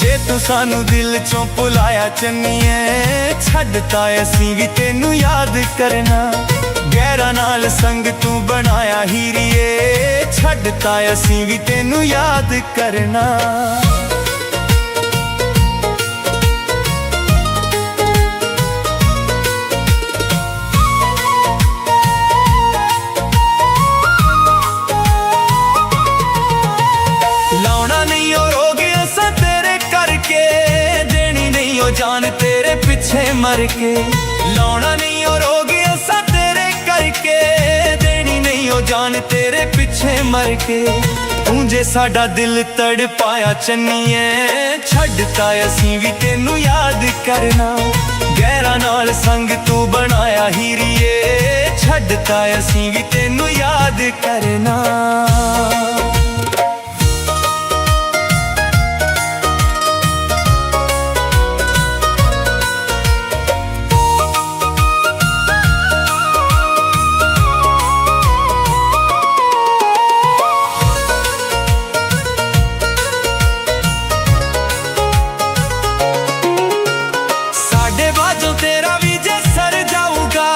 ਜੇ ਤੂੰ ਸਾਨੂੰ ਦਿਲ ਚੋਂ ਭੁਲਾਇਆ ਚੰਨੀਏ, ਛੱਡਤਾ ਅਸੀਂ ਵੀ ਤੈਨੂੰ ਯਾਦ ਕਰਨਾ। ਗਹਿਰਾਂ ਨਾਲ ਸੰਗ ਤੂੰ ਬਣਾਇਆ ਹੀਰੀਏ, ਛੱਡਤਾ ਅਸੀਂ ਵੀ ਤੈਨੂੰ ਯਾਦ ਕਰਨਾ। ਲਾਉਣਾ ਨਹੀਂ ਉਹ ਰੋਗ ਅਸਾਂ ਤੇਰੇ ਕਰਕੇ, ਦੇਣੀ ਨਹੀਂ ਉਹ ਜਾਨ ਤੇਰੇ ਪਿੱਛੇ ਮਰ ਕੇ। ਲਾਉਣਾ ਨਹੀਂ ਉਹ ਰੋਗ ਅਸਾਂ ਤੇਰੇ ਕਰਕੇ, ਦੇਣੀ ਨਹੀਂ ਉਹ ਜਾਨ ਤੇਰੇ ਪਿੱਛੇ ਮਰ ਕੇ। ਤੂੰ ਜੇ ਸਾਡਾ ਦਿਲ ਤੜਪਾਇਆ ਚੰਨੀਏ, ਛੱਡਤਾ ਅਸੀਂ ਵੀ ਤੈਨੂੰ ਯਾਦ ਕਰਨਾ। ਗਹਿਰਾਂ ਨਾਲ ਸੰਗ ਤੂੰ ਬਣਾਇਆ ਹੀਰੀਏ, ਛੱਡਤਾ ਅਸੀਂ ਵੀ ਤੈਨੂੰ ਯਾਦ ਕਰਨਾ। तेरा भी जे सर जाऊगा,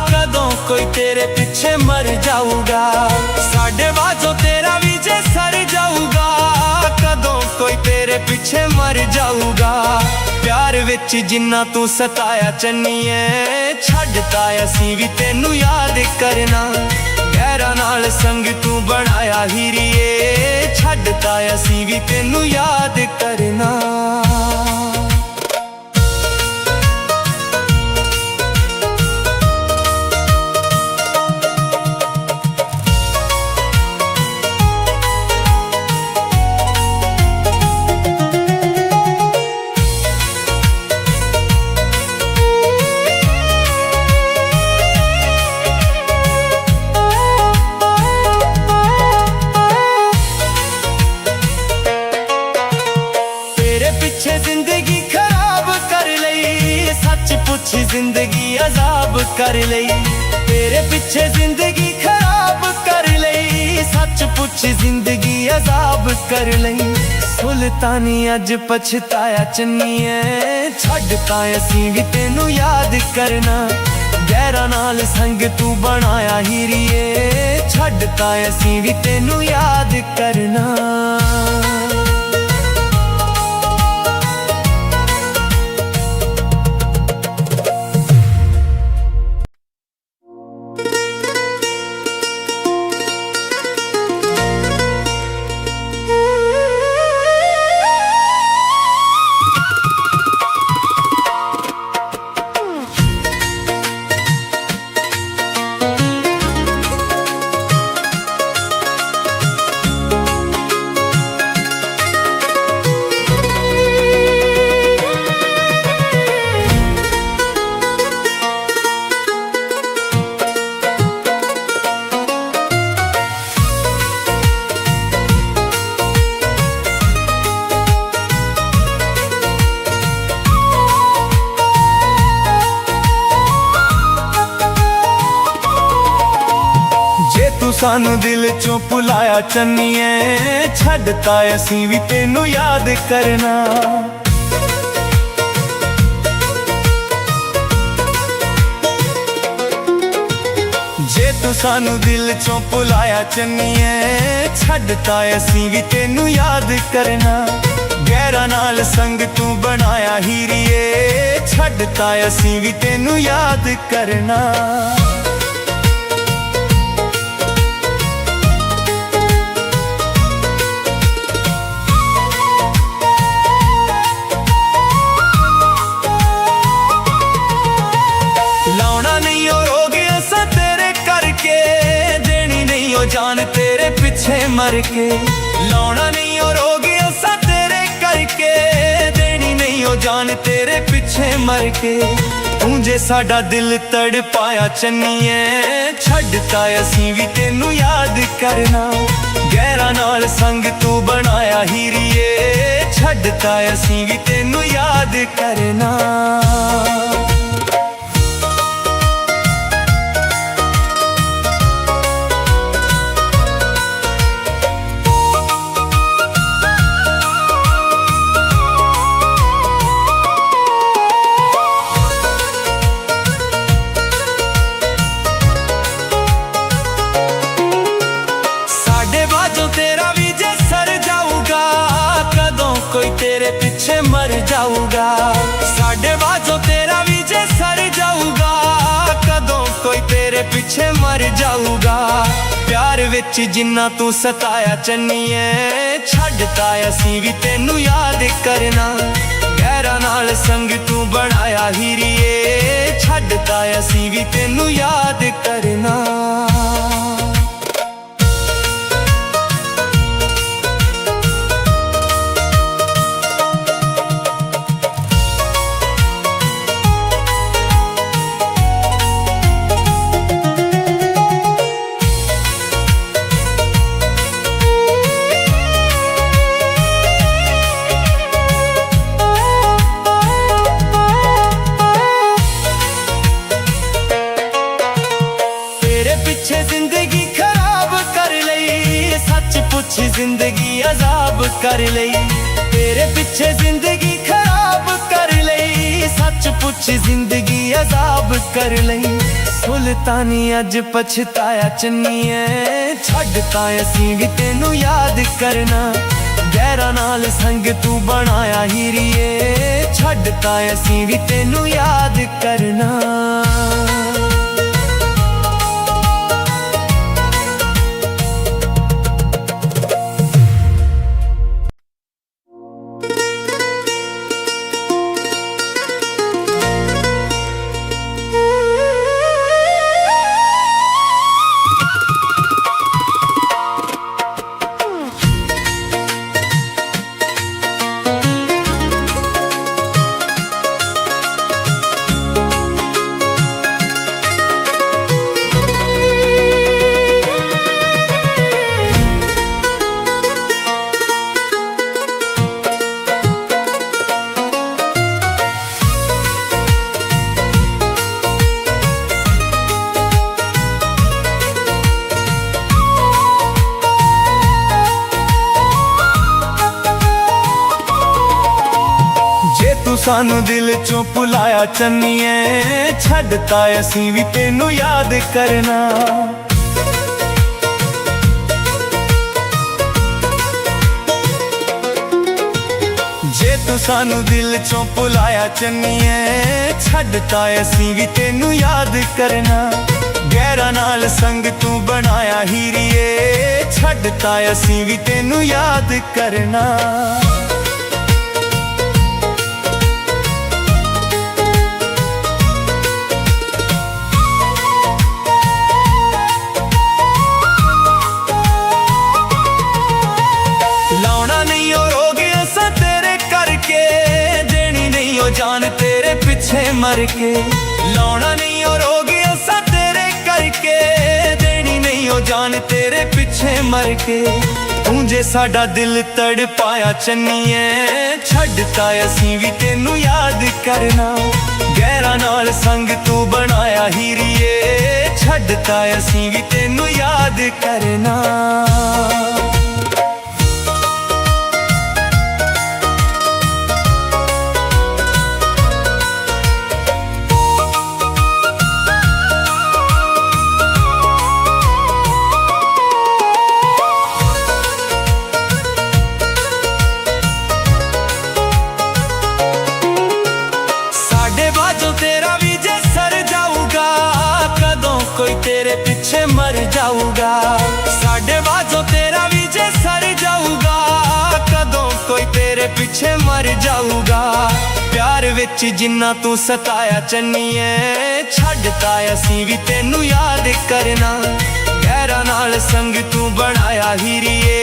कदों कोई तेरे पीछे मर जाऊगा। साढ़े बाजों तेरा भी जे सर जाऊगा, कदों कोई तेरे पीछे मर जाऊगा। प्यार विच जिन्ना तू सताया चन्नीए, छड्डता असीं भी तैनू याद करना। गैरां नाल संग तू बनाया हीरीए, छड्डता असीं भी तैनू याद करना। पीछे जिंदगी खराब कर लई, सच पुछ जिंदगी अजाब कर लई। तेरे पीछे जिंदगी खराब कर लई, सच पुछ जिंदगी अजाब कर लई। सुल्तानी अज पछताया चन्नीए, छड्डता असीं भी तैनू याद करना। गैरां नाल संग तू बनाया हीरीए, छड्डता असीं भी तैनू याद करना। सानू दिल चों भुलाया चन्नीए, छड्डता असीं भी तैनू याद करना। जे तू सानू दिल चों भुलाया चन्नीए, छड्डता असीं भी तैनू याद करना। गैरां नाल संग तू बनाया हीरीए, छड्डता असीं भी तैनू याद करना। जान तेरे पिछे मर के। लाउना नहीं ओ रोग असां तेरे करके, देनी नहीं ओ जान तेरे पिछे मर के। ਤੂੰ ਜੇ ਸਾਡਾ ਦਿਲ ਤੜਪਾਇਆ ਚੰਨੀਏ ਛੱਡਤਾ ਅਸੀਂ ਵੀ ਤੈਨੂੰ ਯਾਦ ਕਰਨਾ ਗਹਿਰਾਂ ਨਾਲ ਸੰਗ ਤੂੰ ਬਣਾਇਆ ਹੀਰੀਏ ਛੱਡਤਾ ਅਸੀਂ ਵੀ ਤੈਨੂੰ ਯਾਦ ਕਰਨਾ कोई तेरे पीछे मर जाऊगा साढ़े बाजो तेरा भी जे सर जाऊगा कदों कोई तेरे पीछे मर जाऊगा प्यार विच जिन्ना तू सताया चन्नीए छड्डता असीं भी तेनू याद करना गहरा नाल संग तू बनाया हीरीए छड्डता असीं भी तेनू याद करना जिंदगी खराब कर लई सच पुछ जिंदगी अजाब कर लई तेरे पीछे जिंदगी खराब कर लई सच पुछ जिंदगी अजाब कर लई सुल्तानी अज पछताया चन्नीए छड्डता असीं भी तेनू याद करना गहरा नाल संग तू बनाया हीरीए छड्डता असीं भी तेनू याद करना सानू दिल चों भुलाया चन्नीए छड्डता असीं भी तेनू याद करना जे तू सानू दिल चों भुलाया चन्नीए छड्डता असीं भी तेनू याद करना गहरा नाल संग तू बनाया हीरीए छड्डता असीं भी तेनू याद करना जान तेरे पीछे मर के लौना नहीं और हो गया सा तेरे करके देनी नहीं हो जान तेरे पीछे मर के तू जे साडा दिल तड़पाया चन्नीए छड्डता असीं भी तेनू याद करना गहरा नाल संग तू बनाया हीरीए छड्डता असीं भी तेनू याद करना कोई तेरे पीछे मर जाऊगा साढ़े बाजो तेरा भी जे सर जाऊगा कदों कोई तेरे पीछे मर जाऊगा प्यार विच जिन्ना तू सताया चन्नीए छड्डता असीं भी तेनू याद करना गहरा नाल संग तू बनाया हीरीए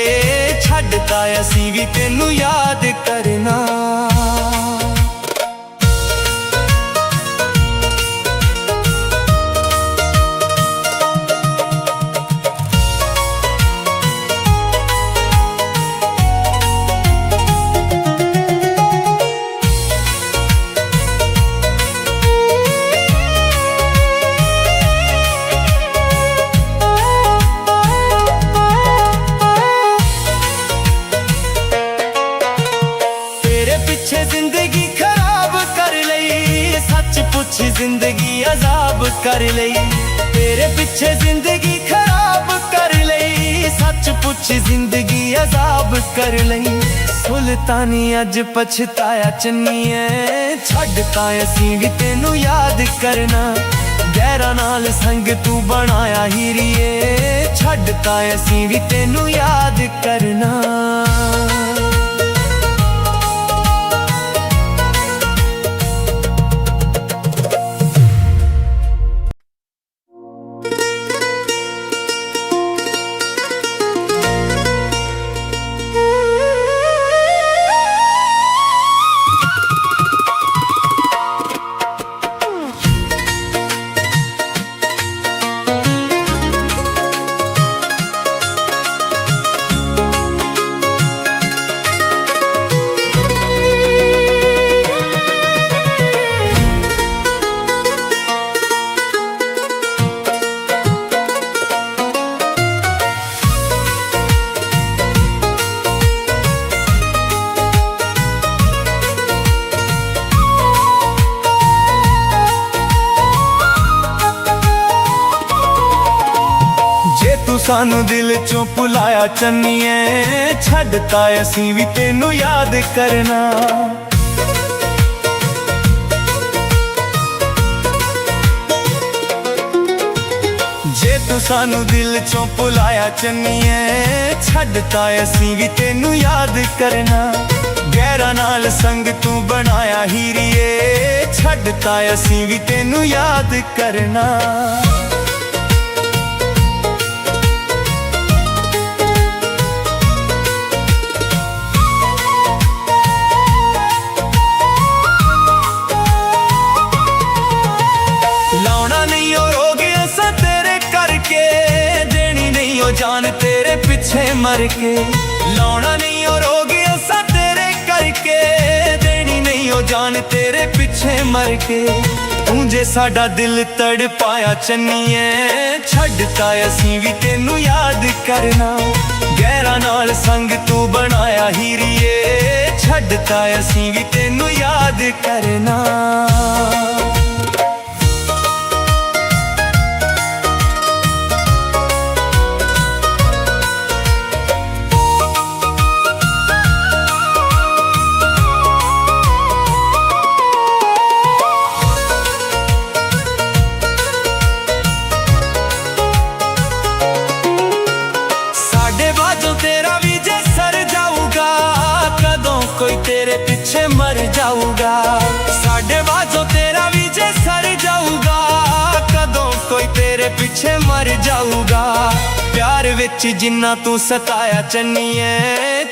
छड्डता असीं भी तेनू याद करना सच पुछ जिंदगी अजाब कर लई, तेरे पीछे जिंदगी खराब कर लई, सच पुछ जिंदगी अजाब कर लई। सुल्तानी अज पछताया चन्नीए, छड्डता असीं भी तेनू याद करना, गैरां नाल संग तू बनाया हीरिए, छड्डता असीं भी तेनू याद करना। सानू दिल चों भुलाया चन्नीए, छड्डता असीं भी तेनू याद करना। जे तू सानू दिल चों भुलाया चन्नीए, छड्डता असीं भी तेनू याद करना, गैरां नाल संग तू बनाया हीरिए, छड्डता असीं भी तेनू याद करना। जान तेरे पिछे मर के लौना नहीं और हो गया सा तेरे करके, देनी नहीं हो जान तेरे पिछे मर के। तू जे साडा दिल तड़ पाया चन्नीए, छड्डता असीं भी तेनू याद करना, गैरां नाल संग तू बनाया हीरिए, छड्डता असीं भी तेनू याद करना। कोई तेरे पीछे मर जाऊगा, साढ़े बाजो तेरा भी जे सर जाऊगा, कदों कोई तेरे पीछे मर जाऊगा। प्यार विच जिन्ना तू सताया चन्नीए,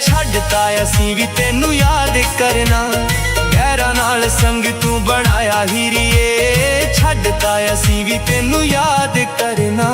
छड्डता असीं भी तेनू याद करना, गैरां नाल संग तू बनाया हीरिए, छड्डता असीं भी तेनू याद करना।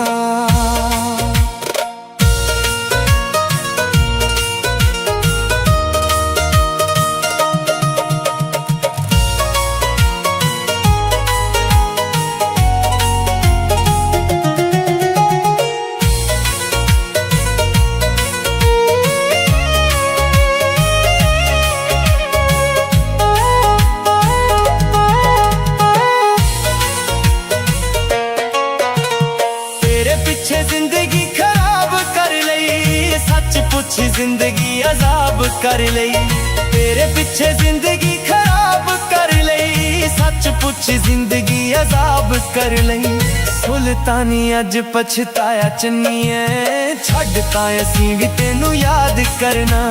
जिंदगी खराब कर लई, सच पुछ जिंदगी अजाब कर लई, तेरे पीछे जिंदगी खराब कर लई, सच पुछ जिंदगी अजाब कर लई। सुल्तानी अज पछताया चन्नीए, छड्डता असीं भी तेनू याद करना,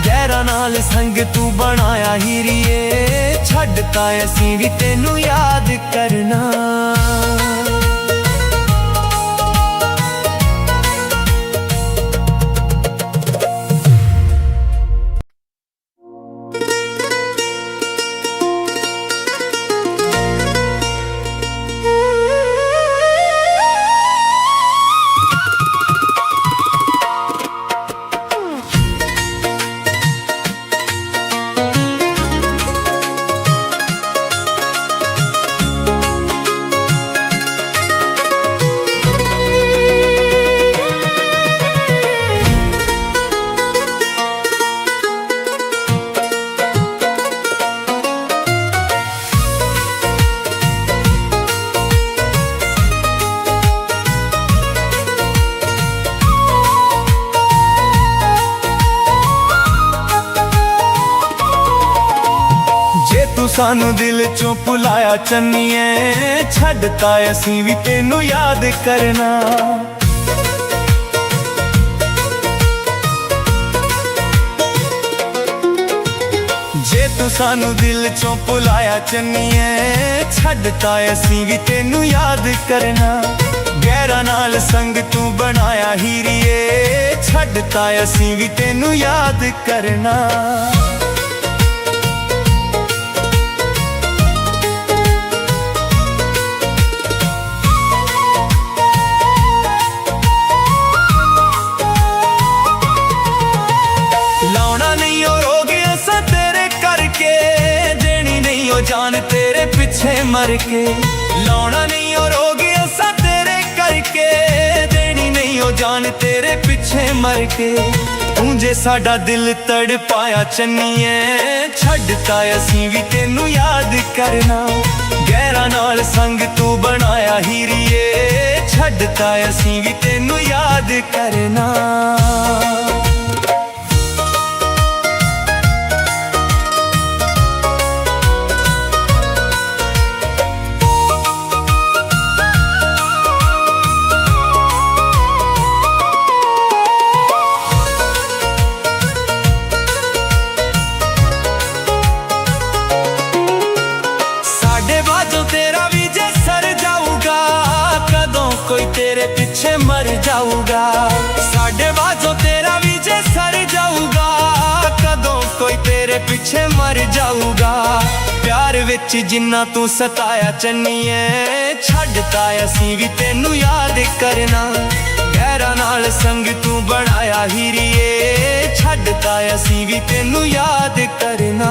गैरां नाल संग तू बनाया हीरिए, छड्डता असीं भी तेनू याद करना। सानू दिल चों भुलाया चन्नीए, छड्डता असीं भी तेनू याद करना। जे तू सानू दिल चों भुलाया चन्नीए, छड्डता असीं भी तेनू याद करना। गैरा नाल संग तू बनाया हीरिए, छड्डता असीं भी तेनू याद करना। लाउना नहीं ओ रोग असां तेरे करके, देनी नहीं ओ जान तेरे पिछे मर के। लाउना नहीं ओ रोग असां तेरे करके, देनी नहीं ओ जान तेरे पिछे मर के। तू जे साडा दिल तड़पाया चन्नीए, छड्डता असीं भी तेनू याद करना। गैरा नाल संग तू बनाया हीरिए, छड्डता असीं भी तेनू याद करना। तेरा भी जे सर जाऊगा, कदों कोई तेरे पीछे मर जाऊगा। साढ़े बाजों तेरा भी जे सर जाऊगा, कदों कोई तेरे पीछे मर जाऊगा। प्यार विच जिन्ना तू सताया चन्नीए, छड्डता असीं भी तेनू याद करना। गैरा नाल संग तू बनाया हीरिए, छड्डता असीं भी तेनू याद करना।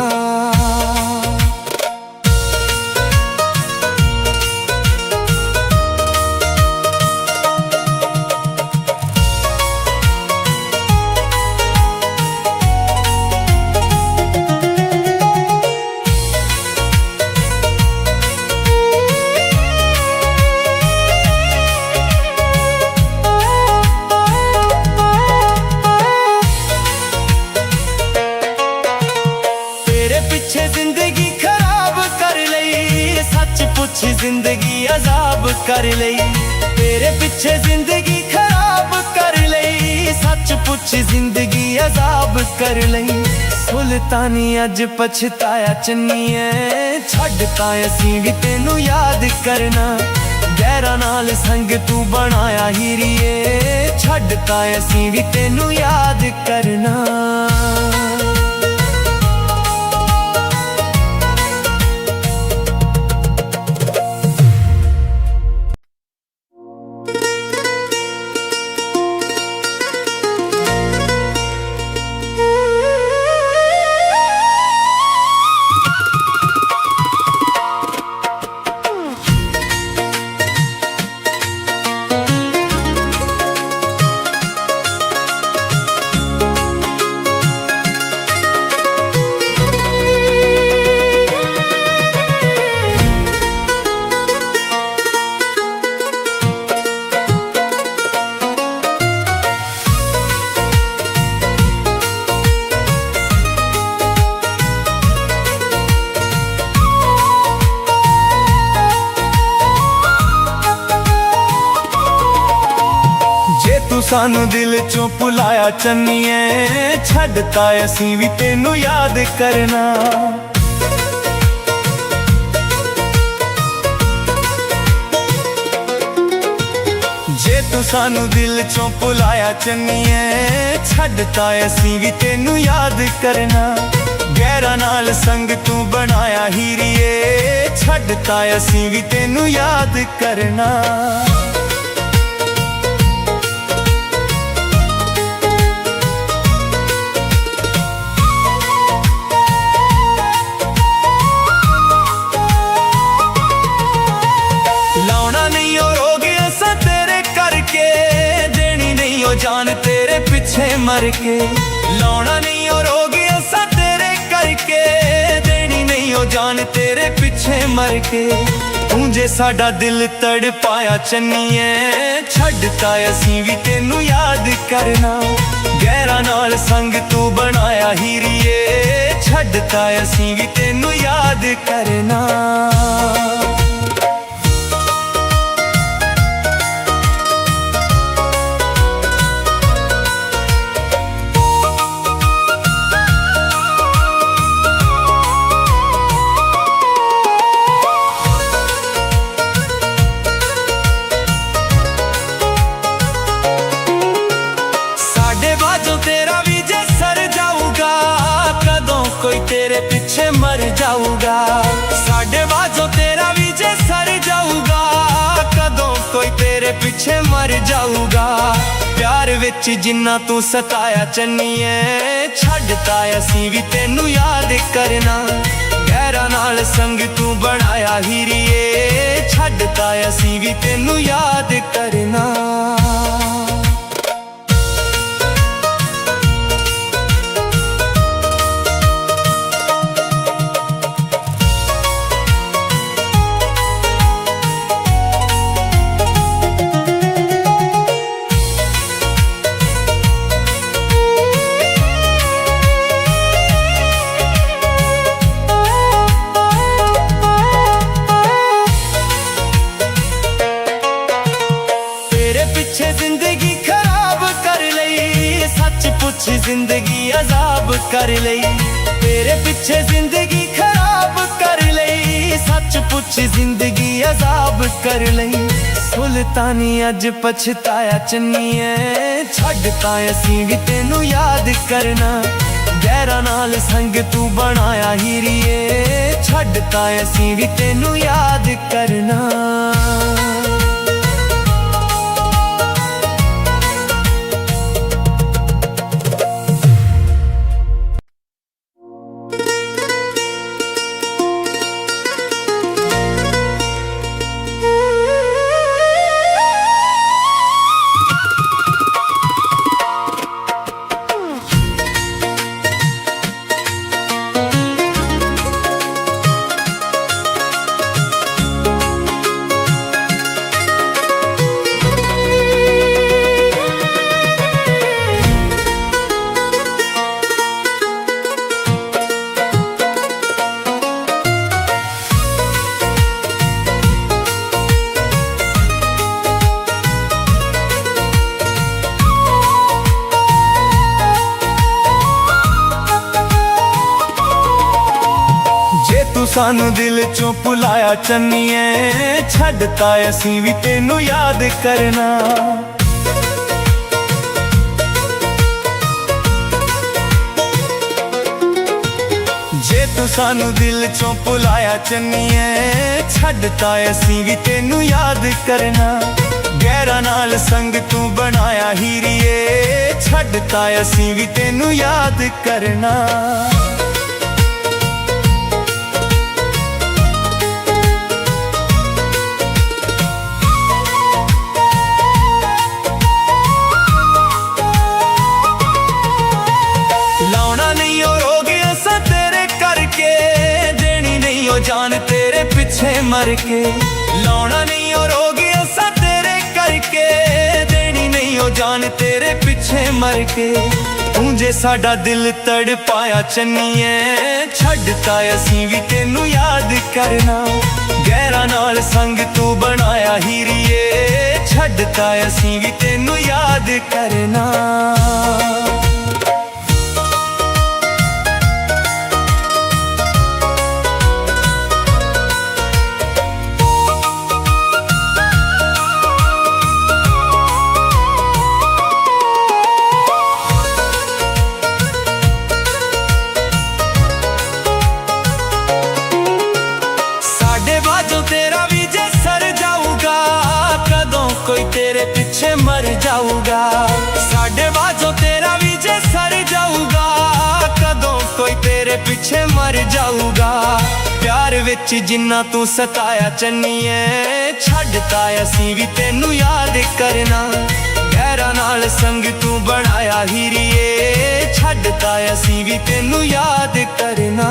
पीछे जिंदगी खराब कर लई, सच पुछ जिंदगी अजाब कर लई। तेरे पीछे जिंदगी खराब कर लई, सच पुछ जिंदगी अजाब कर लई। सुल्तानी अज पछताया चन्नीए, छड्डता असीं भी तेनू याद करना। गैरा नाल संग तू बनाया हीरिए, छड्डता असीं भी तेनू याद करना। सानू दिल चों भुलाया चन्नीए, छड्डता असीं भी तेनू याद करना। जे तू सानू दिल चों भुलाया चन्नीए, छड्डता असीं भी तेनू याद करना। गैरा नाल संग तू बनाया हीरिए, छड्डता असीं भी तेनू याद करना। जान तेरे पिछे मर के। लाउना नहीं ओ रोग असां तेरे करके, देनी नहीं ओ जान तेरे पिछे मर के। तू जे साडा दिल तड़पाया चन्नीए छड्डता असीं भी तेनू याद करना। गैरा नाल संग तू बनाया हीरिए छड्डता असीं भी तेनू याद करना। कोई तेरे पीछे मर जाऊगा, साढ़े बाजो तेरा भी जे सर जाऊगा, कदों कोई तेरे पीछे मर जाऊगा। प्यार विच जिन्ना तू सताया चन्नीए छड्डता असीं भी तेनू याद करना। गैरा नाल संग तू बनाया हीरिए छड्डता असीं भी तेनू याद करना। जिंदगी खराब कर लई सच पुछ जिंदगी अजाब कर लई। तेरे पीछे जिंदगी खराब कर लई सच पुछ जिंदगी अजाब कर लई। सुल्तानी अज पछताया चन्नीए छड्डता असीं भी तेनू याद करना। गैरा नाल संग तू बनाया हीरिए छड्डता असीं भी तेनू याद करना। तू सानू दिल चों भुलाया चन्नीए छड्डता असीं भी तेनू याद करना। जे तू सानू दिल चों भुलाया चन्नीए छड्डता असीं भी तेनू याद करना। गैरा नाल संग तू बनाया हीरिए छड्डता असीं भी तेनू याद करना। जान तेरे पीछे मर के लौना नहीं और हो गया सा तेरे करके। देनी नहीं हो जान तेरे पीछे मर के। तू जे साडा दिल तड़पाया चन्नीए छड्डता असीं भी तेनू याद करना। गैरा नाल संग तू बनाया हीरिए छड्डता असीं भी तेनू याद करना। कोई तेरे पीछे मर जाऊगा, साढ़े बाजो तेरा भी जे सर जाऊगा। कदों कोई तेरे पीछे मर जाऊगा। प्यार विच जिन्ना तू सताया चन्नीए छड्डता असीं भी तेनू याद करना। गैरा नाल संग तू बनाया हीरिए छड्डता असीं भी तेनू याद करना।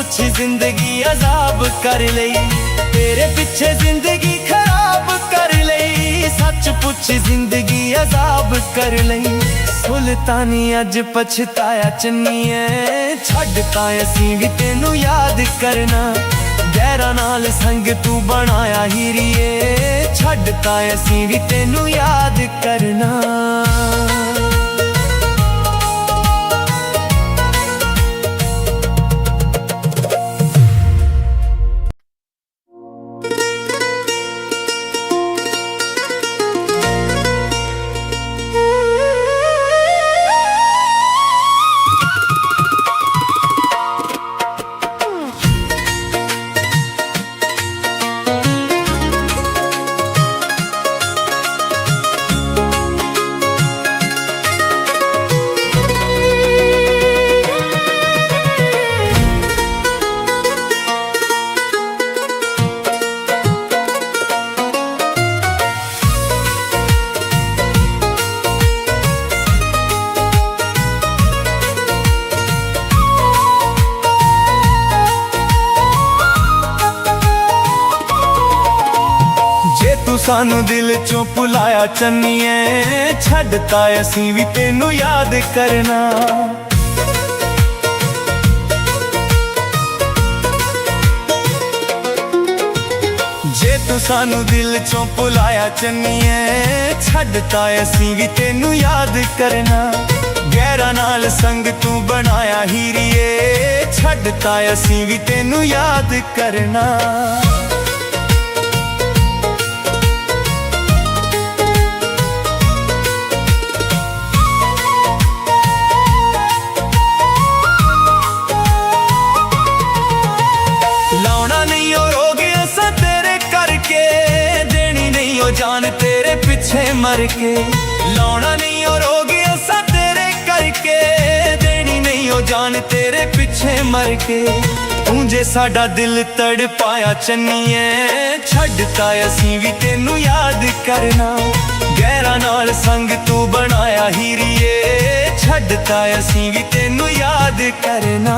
पुछ जिंदगी अजाब कर लई, तेरे पीछे जिंदगी खराब कर लई, सच पुछ जिंदगी अजाब कर लई। सुल्तानी अज पछताया चन्नीए, छड्डता असीं भी तेनू याद करना, गैरां नाल संग तू बनाया हीरिए, छड्डता असीं भी तेनू याद करना। सानू दिल चों भुलाया चन्नीए, छड्डता असीं भी तेनू याद करना। जे तू सानू दिल चों भुलाया चन्नीए, छड्डता असीं भी तेनू याद करना, गैरां नाल संग तू बनाया हीरिए, छड्डता असीं भी तेनू याद करना। जान तेरे पिछे मर के लौना नहीं और हो गया सा तेरे करके, देनी नहीं हो जान तेरे पिछे मर के। तू जे साडा दिल तड़ पाया चन्नीए, छड्डता असीं भी तेनू याद करना, गैरां नाल संग तू बनाया हीरिए, छड्डता असीं भी तेनू याद करना।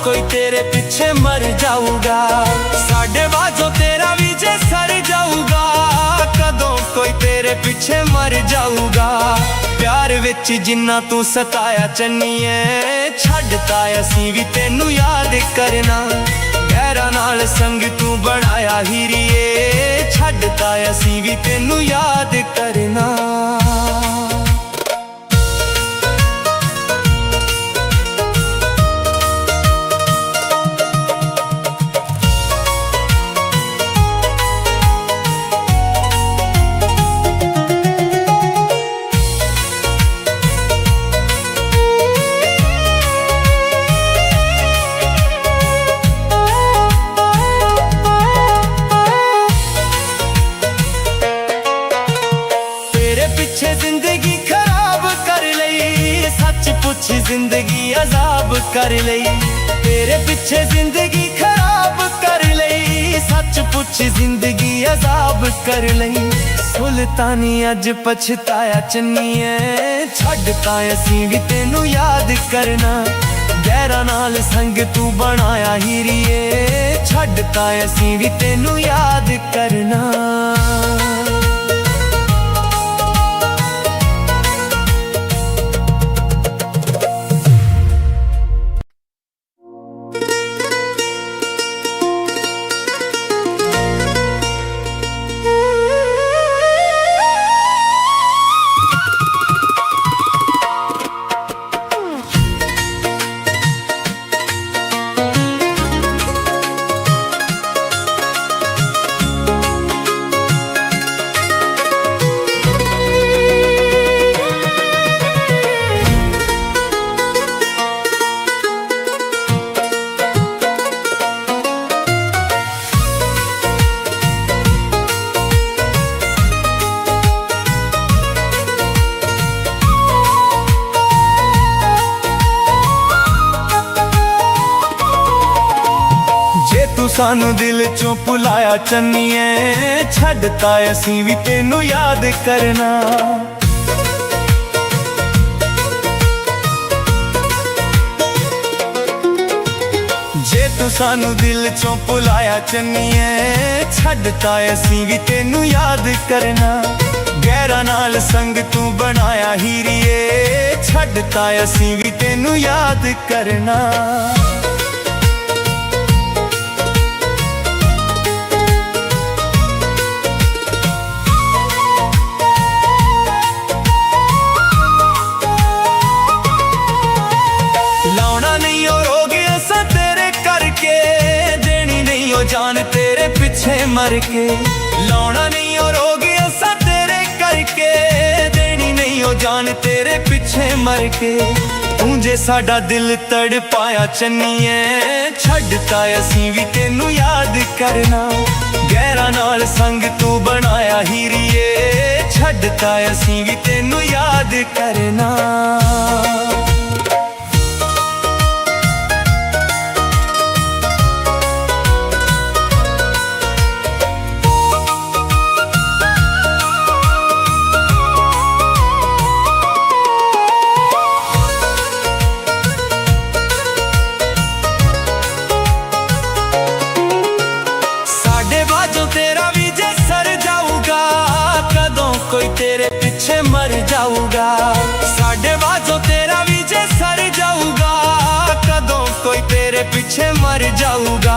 कोई तेरे पीछे मर जाऊगा, साडे बाजो तेरा भी जे सर जाऊगा, कदों कोई तेरे पीछे मर जाऊगा। प्यार विच जिन्ना तू सताया चन्नीए, छड्डता असीं भी तेनू याद करना, गैरां नाल संग तू बनाया हीरिए, छड्डता असीं भी तेनू याद करना। जिंदगी खराब कर लई, सच पुछ जिंदगी अजाब कर लई, तेरे पीछे जिंदगी खराब कर लई, सच पुछ जिंदगी अजाब कर लई। सुल्तानी अज पछताया चन्नीए, छड्डता असीं भी तेनू याद करना, गैरां नाल संग तू बनाया हीरिए, छड्डता असीं भी तेनू याद करना। सानू दिल चों भुलाया चन्नीए, छड्डता असीं भी तेनू याद करना। जे तू सानू दिल चों भुलाया चन्नीए, छड्डता असीं भी तेनू याद करना। गैरां नाल संग तू बनाया हीरिए, छड्डता असीं भी तेनू याद करना। लाउणा नहीं ओ रोग असां तेरे करके, देनी नहीं ओ जान तेरे पिछे मर के। लाउणा नहीं ओ रोग असां तेरे करके, देनी नहीं ओ जान तेरे पिछे मर के। तू जे साडा दिल तड़पाया चन्नीए, छड्डता असीं भी तेनू याद करना। गैरां नाल संग तू बनाया हीरिए, छड्डता असीं भी तेनू याद करना। तेरा भी जे सर जाऊगा, कदों कोई तेरे पीछे मर जाऊगा। साडे बाजों तेरा भी जे सर जाऊगा, कदों कोई तेरे पीछे मर जाऊगा।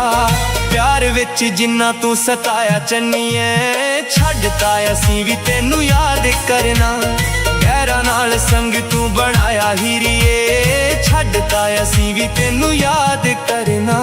प्यार विच जिन्ना तू सताया चन्नीए, छड्डता असीं भी तेनू याद करना। गैरां नाल संग तू बनाया हीरिए, छड्डता असीं भी तेनू याद करना।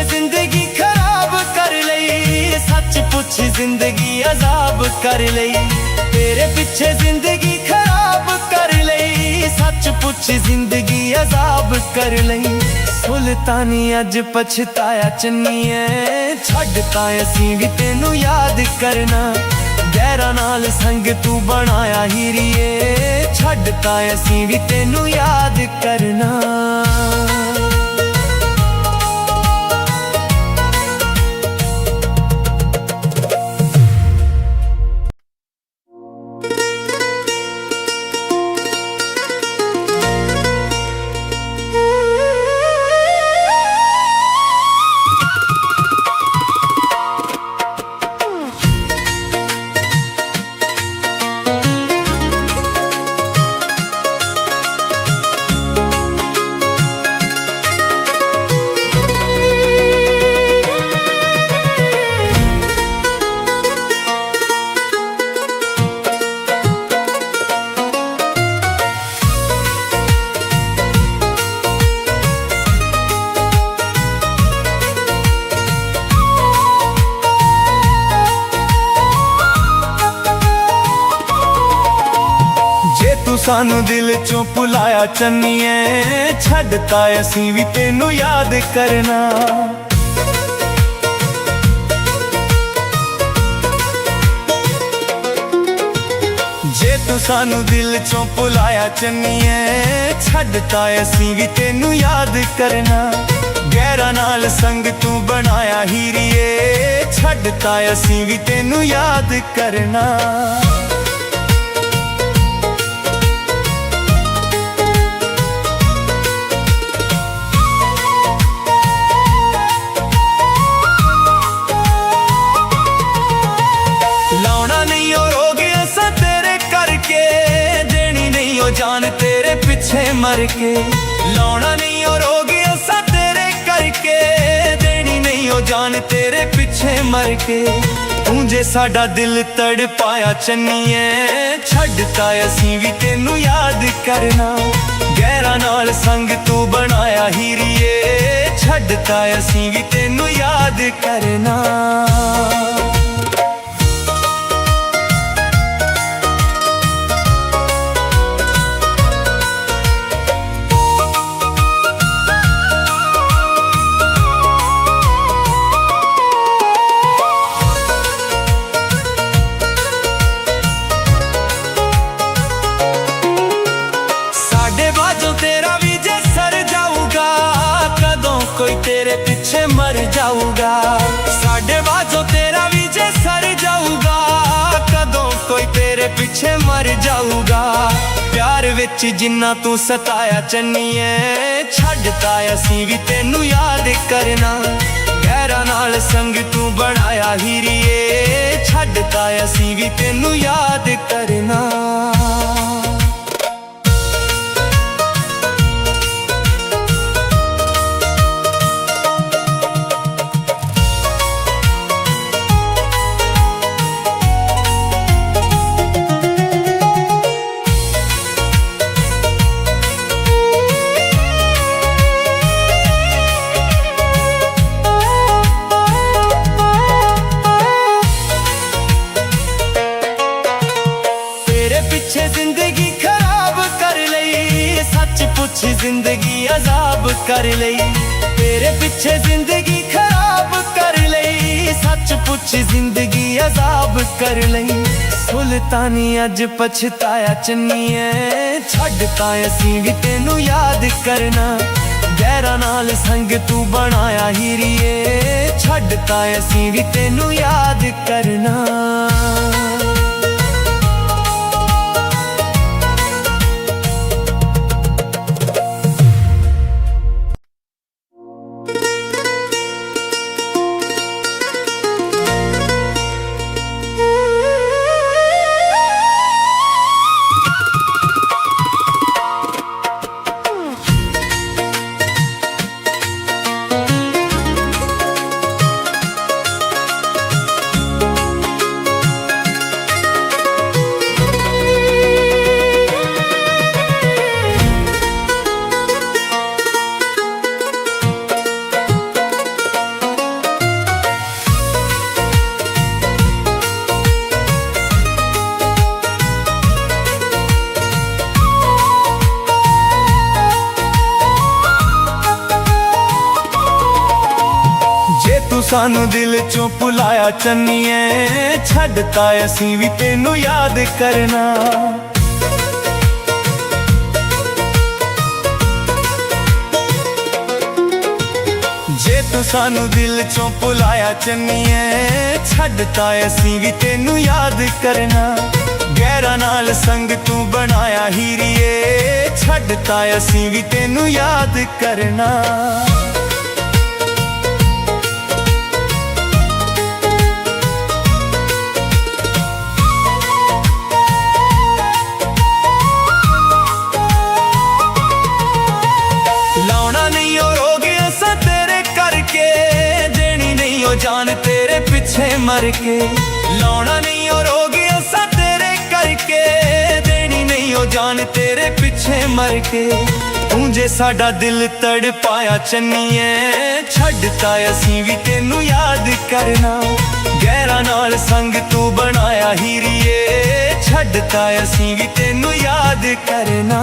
जिंदगी खराब कर लई, सच पुछ जिंदगी अजाब कर लई। तेरे पीछे जिंदगी खराब कर लई, सच पुछ जिंदगी अजाब कर लई। सुल्तानी अज पछताया चन्नीए, छड्डता असीं भी तेनू याद करना। गैरां नाल संग तू बनाया हीरिए, छड्डता असीं भी तेनू याद करना। तू सानू दिल चों भुलाया चन्नीए, छड्डता असीं भी तेनू याद करना। जे तू सानू दिल चों भुलाया चन्नीए, छड्डता असीं भी तेनू याद करना। गैरां नाल संग तू बनाया हीरिए, छड्डता असीं भी तेनू याद करना। जान तेरे पिछे मर के। लाउणा नहीं ओ रोग असां तेरे करके, देनी नहीं ओ जान तेरे पिछे मर के। तू जे साडा दिल तड़पाया चन्नीए, छड्डता असीं भी तेनू याद करना। गैरां नाल संग तू बनाया हीरिए, ਛੱਡਤਾ ਅਸੀਂ ਵੀ ਤੈਨੂੰ ਯਾਦ ਕਰਨਾ। तेरा भी जे सर जाऊगा कदों कोई तेरे पीछे मर जाऊगा। साढ़े बाजो तेरा भी जे सर जाऊगा कदों कोई तेरे पीछे मर जाऊगा। प्यार विच जिन्ना तू सताया चन्नीए छड्डता असीं भी तेनू याद करना। गैरां नाल संग तू बनाया हीरिए छड्डता असीं भी तेनू याद करना। पीछे जिंदगी खराब कर लई सच पुछ जिंदगी अजाब कर लई। तेरे पीछे जिंदगी खराब कर लई सच पुछ जिंदगी अजाब कर लई। सुल्तानी अज पछताया चन्नीए छड्डता असीं भी तेनू याद करना। गैरां नाल संग तू बनाया हीरिए छड्डता असीं भी तेनू याद करना। सानू दिल चों भुलाया चन्नीए छड्डता असीं भी तेनू याद करना। जे तू सानू दिल चों भुलाया चन्नीए छड्डता असीं भी तेनू याद करना। गैरां नाल संग तू बनाया हीरिए छड्डता असीं भी तेनू याद करना। जान तेरे पीछे मर के लौना नहीं और हो गया सा तेरे करके। देनी नहीं हो जान तेरे पीछे मर के। तू जे साडा दिल तड़ पाया चन्नीए छड्डता असीं भी तेनू याद करना। गैरां नाल संग तू बनाया हीरिए छड्डता असीं भी तेनू याद करना।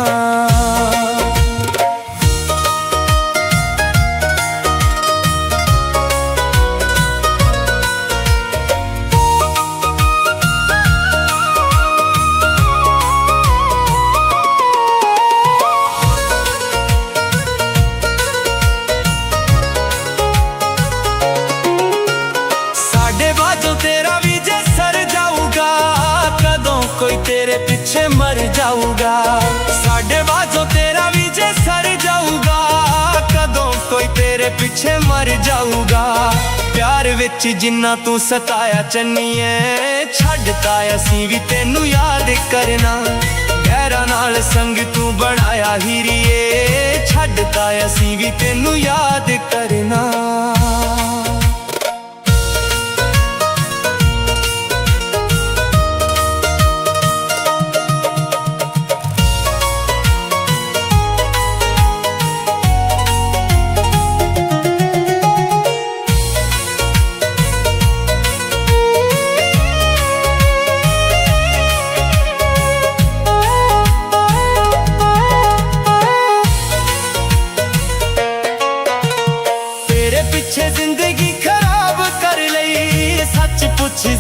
कोई तेरे पीछे मर जाऊगा। साढ़े बाजो तेरा भी जे सर जाऊगा कदों कोई तेरे पीछे मर जाऊगा। प्यार विच जिन्ना तू सताया चन्नीए छड्डता असीं भी तेनू याद करना। गैरां नाल संग तू बनाया हीरिए छड्डता असीं भी तेनू याद करना।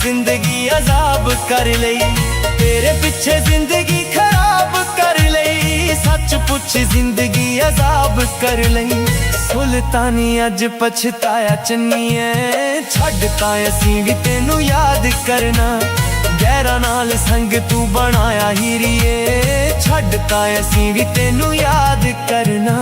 जिंदगी अजाब कर लई, तेरे पिछे जिंदगी खराब कर लई, सच पुछ जिंदगी अजाब कर लई। सुल्तानी अज पछताया चन्नीए, छड्डता असीं भी तेनू याद करना, गैरा नाल संग तू बनाया हीरिए, छड्डता असीं भी तेनू याद करना।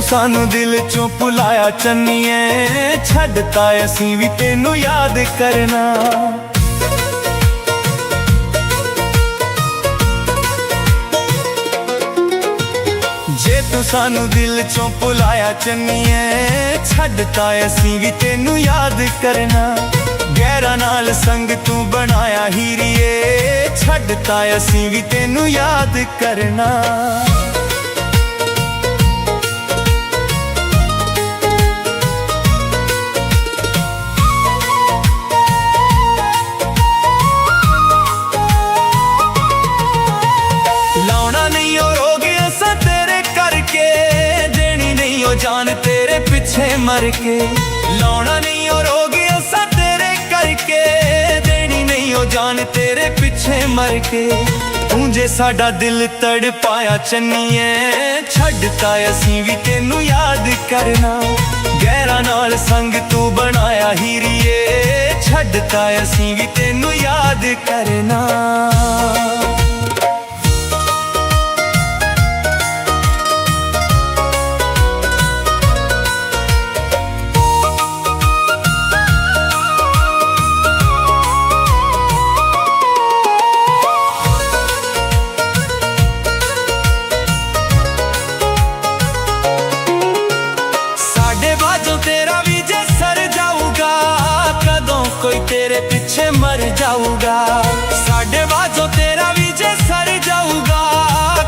सानू दिल चों भुलाया चन्नीए, छड्डता असीं भी तेनू याद करना। जे तू सानू दिल चों भुलाया चन्नीए, छड्डता असीं भी तेनू याद करना, गैरा नाल संग तू बनाया हीरिए, छड्डता असीं भी तेनू याद करना। जान तेरे पिछे मर के लौना नहीं हो रोगे असा तेरे करके, देनी नहीं हो जान तेरे पिछे मर के। तू जे साडा दिल तड़ पाया चन्नीए, छड्डता असीं भी तेनू याद करना, गैरा नाल संग तू बनाया हीरिए, छड्डता असीं भी तेनू याद करना। कोई तेरे पीछे मर जाऊगा, साढ़े बाजो तेरा भी जे सर जाऊगा,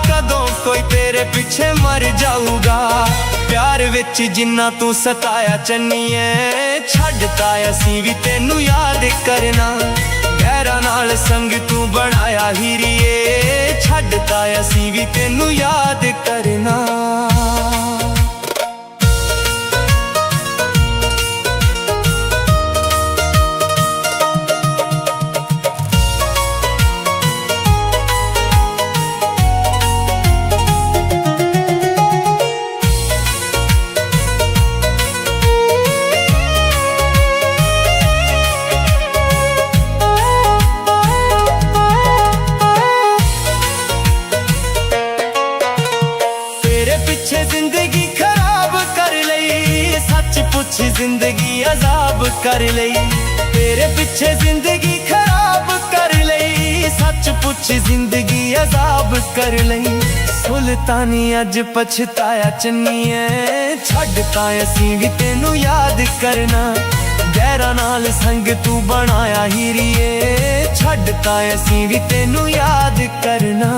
कदों कोई तेरे पीछे मर जाऊगा। प्यार विच जिन्ना तू सताया चन्नीए, छड्डता असीं भी तेनू याद करना, गैरा नाल संग तू बनाया हीरिए, छड्डता असीं भी तेनू याद करना। जिंदगी खराब कर लई, सच पुछ जिंदगी अजाब कर लई, तेरे पिछे जिंदगी खराब कर लई, सच पुछ जिंदगी अजाब कर लई। सुल्तानी अज पछताया चन्नीए, छड्डता असीं भी तेनू याद करना, गैरा नाल संग तू बनाया हीरिए, छड्डता असीं भी तेनू याद करना।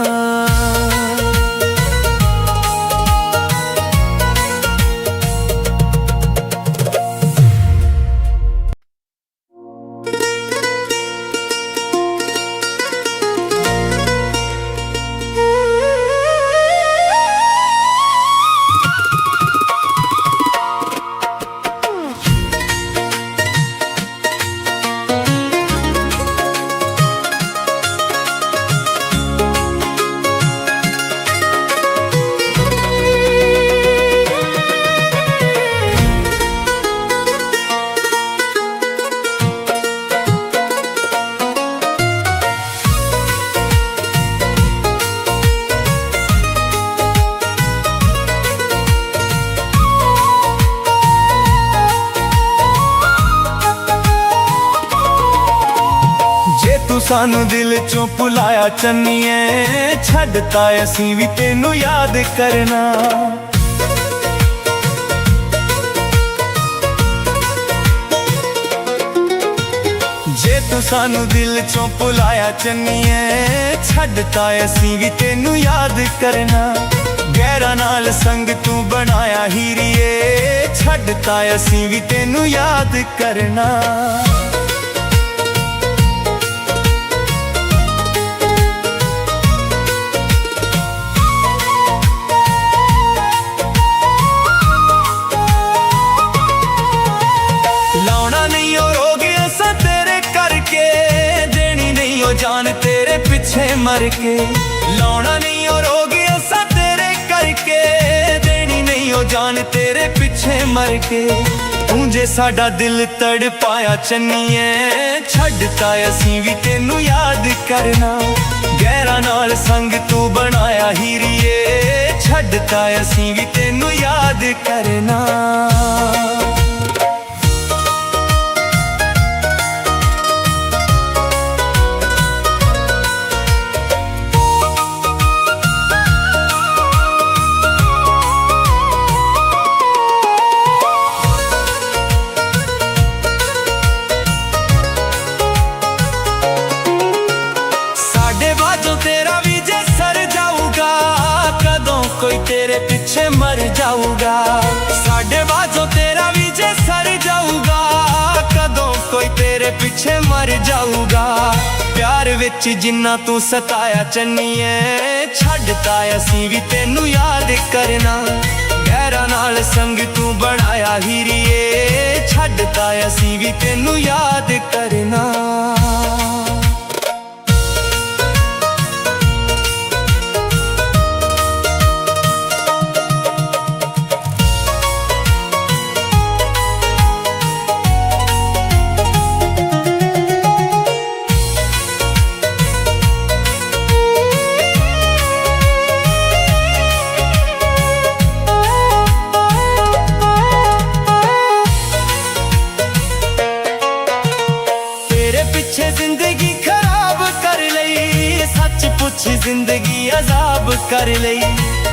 सानू दिल चों भुलाया चन्नीए, छड्डता असीं भी तेनू याद करना। जे तू सानू दिल चों भुलाया चन्नीए, छड्डता असीं भी तेनू याद करना। गैरां नाल संग तू बनाया हीरिए, छड्डता असीं भी तेनू याद करना। लाउणा नहीं ओ रोग असां तेरे करके, देनी नहीं ओ जान तेरे पिछे मर के। लाउणा नहीं ओ रोग असां तेरे करके, देनी नहीं ओ जान तेरे पिछे मर के। तू जे साडा दिल तड़पाया चन्नीए, छड्डता असीं भी तेनू याद करना। गैरां नाल संग तू बनाया हीरिए, छड्डता असीं भी तेनू याद करना। तेरा भी जे सर जाऊगा, कदों कोई तेरे पीछे मर जाऊगा। साडे बाजों तेरा भी जे सर जाऊगा, कदों कोई तेरे पीछे मर जाऊगा। प्यार विच जिन्ना तू सताया चन्नीए, छड्डता असीं भी तेनू याद करना। गैरां नाल संग तू बनाया हीरिए, छड्डता असीं भी तेनू याद करना। पीछे जिंदगी खराब कर लई, सच पुछ जिंदगी अजाब कर लई।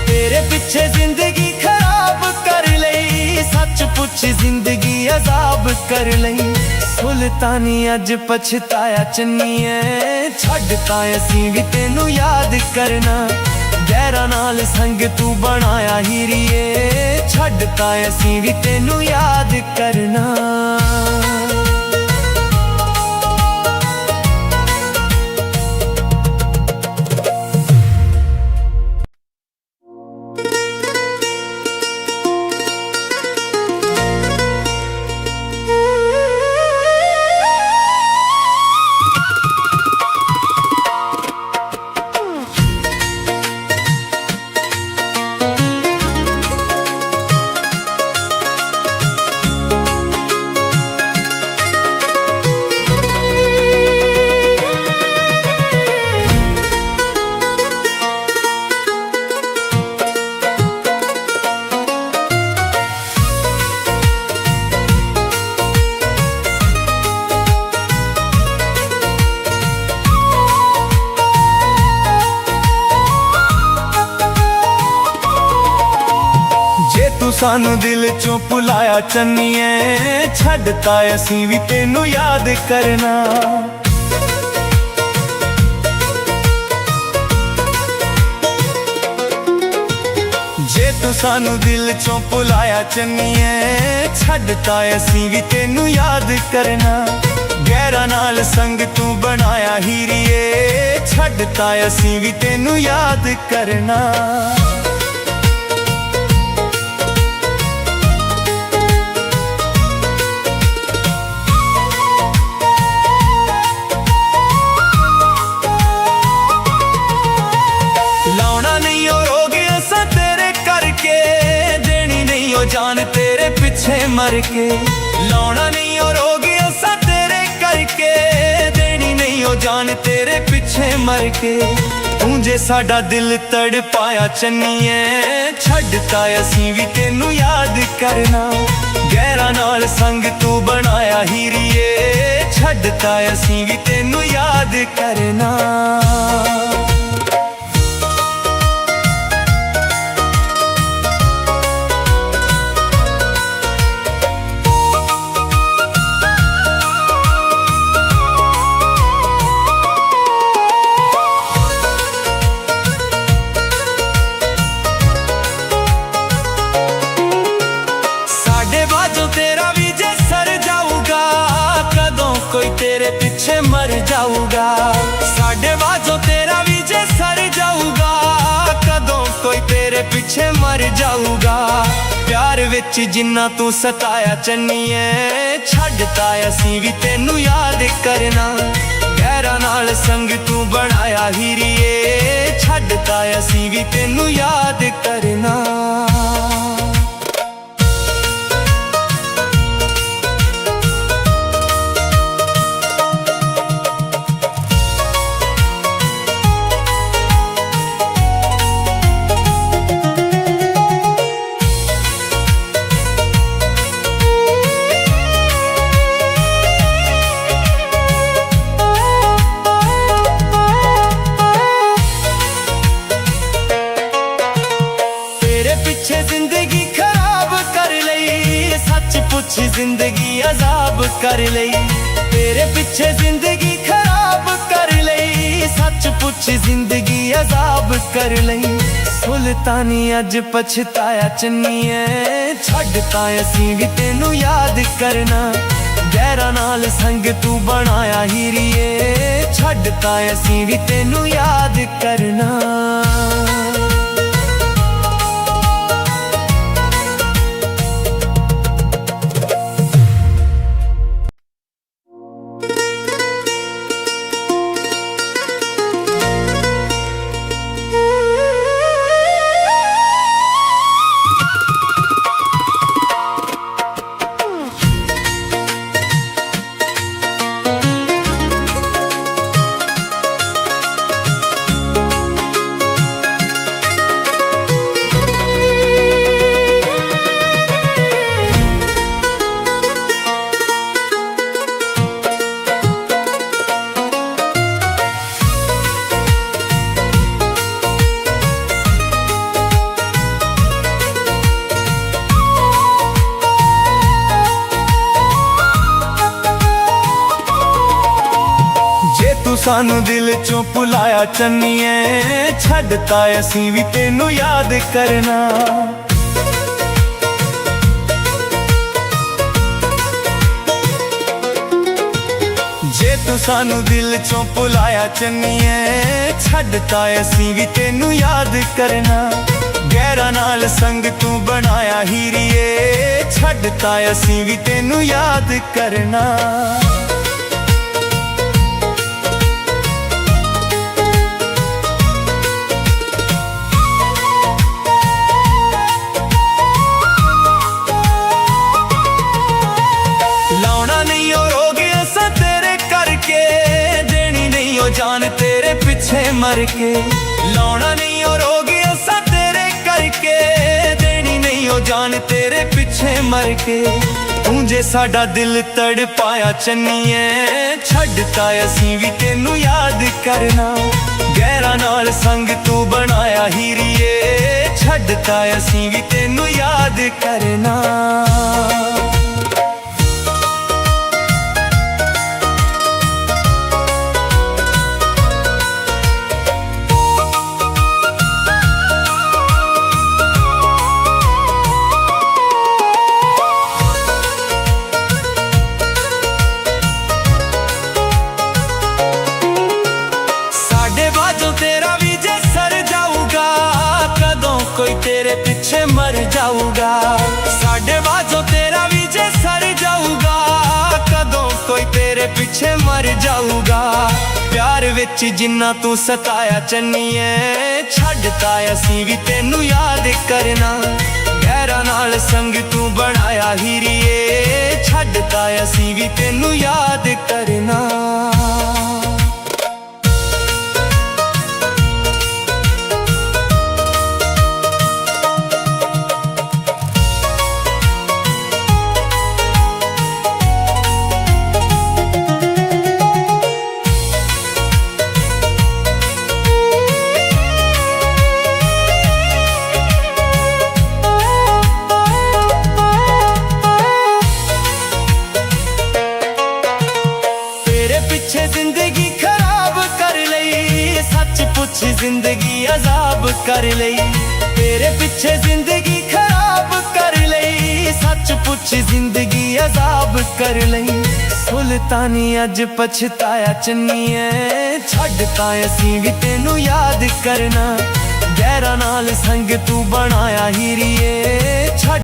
तेरे पीछे जिंदगी खराब कर लई, सच पुछ जिंदगी अजाब कर लई। सुल्तानी अज पछताया चन्नीए, छड्डता असीं भी तेनू याद करना। गैरां नाल संग तू बनाया हीरिए, छड्डता असीं भी तेनू याद करना। सानू दिल चों भुलाया चन्नीए, छड्डता असीं भी तेनू याद करना। जे तू सानू दिल चों भुलाया चन्नीए, छड्डता असीं भी तेनू याद करना। गैरां नाल संग तू बनाया हीरिए, छड्डता असीं भी तेनू याद करना। जान तेरे पिछे मर के। लाउणा नहीं ओ रोग असां तेरे करके, देनी नहीं ओ जान तेरे पिछे मर के। तू जे साडा दिल तड़पाया चन्नीए, छड्डता असीं भी तेनू याद करना। गैरां नाल संग तू बनाया हीरिए, छड्डता असीं भी तेनू याद करना। तेरा भी जे सर जाऊगा कदों कोई तेरे पीछे मर जाऊगा। साढ़े बाजो तेरा भी जे सर जाऊगा कदों कोई तेरे पीछे मर जाऊगा। प्यार विच जिन्ना तू सताया चन्नीए छड्डता असीं भी तेनू याद करना। गैरा नाल संग तू बनाया हीरिए छड्डता असीं भी तेनू याद करना। जिंदगी खराब कर लई सच पुछ जिंदगी अजाब कर लई। तेरे पीछे जिंदगी खराब कर लई सच पुछ जिंदगी अजाब कर लई। सुल्तानी अज पछताया चन्नीए छड्डता असीं भी तेनू याद करना। गैरा नाल संग तू बनाया हीरिए छड्डता असीं भी तेनू याद करना। सानू दिल चों भुलाया चन्नीए छड्डता असीं भी तेनू याद करना। जे तू सानू दिल चों भुलाया चन्नीए छड्डता असीं भी तेनू याद करना। गैरा नाल संग तू बनाया हीरिए छड्डता असीं भी तेनू याद करना। जान तेरे पीछे मर के लौना नहीं और हो गया सा तेरे करके। देनी नहीं हो जान तेरे पीछे मर के। तू जे साडा दिल तड़ पाया चन्नीए छड्डता असीं भी तेनू याद करना। गैरा नाल संग तू बनाया हीरिए छड्डता असीं भी तेनू याद करना। तेरा भी जे सर जाऊगा कदों कोई तेरे पीछे मर जाऊगा। साढ़े बाजो तेरा भी जे सर जाऊगा कदों कोई तेरे पीछे मर जाऊगा। प्यार विच जिन्ना तू सताया चन्नीए छड्डता असीं भी तेनू याद करना। गैरा नाल संग तू बनाया हीरिए छड्डता असीं भी तेनू याद करना। ਜ਼ਿੰਦਗੀ ਅਜ਼ਾਬ ਕਰ ਲਈ, ਤੇਰੇ ਪਿੱਛੇ ਜ਼ਿੰਦਗੀ ਖਰਾਬ ਕਰ ਲਈ, ਸੱਚ ਪੁੱਛ ਜ਼ਿੰਦਗੀ ਅਜ਼ਾਬ ਕਰ ਲਈ। ਸੁਲਤਾਨੀ ਅੱਜ ਪਛਤਾਇਆ ਚੰਨੀਏ, ਛੱਡ ਤਾਂ ਅਸੀਂ ਵੀ ਤੈਨੂੰ ਯਾਦ ਕਰਨਾ, ਗਹਿਰਾਂ ਨਾਲ ਸੰਗ ਤੂੰ ਬਣਾਇਆ ਹੀਰੀਏ।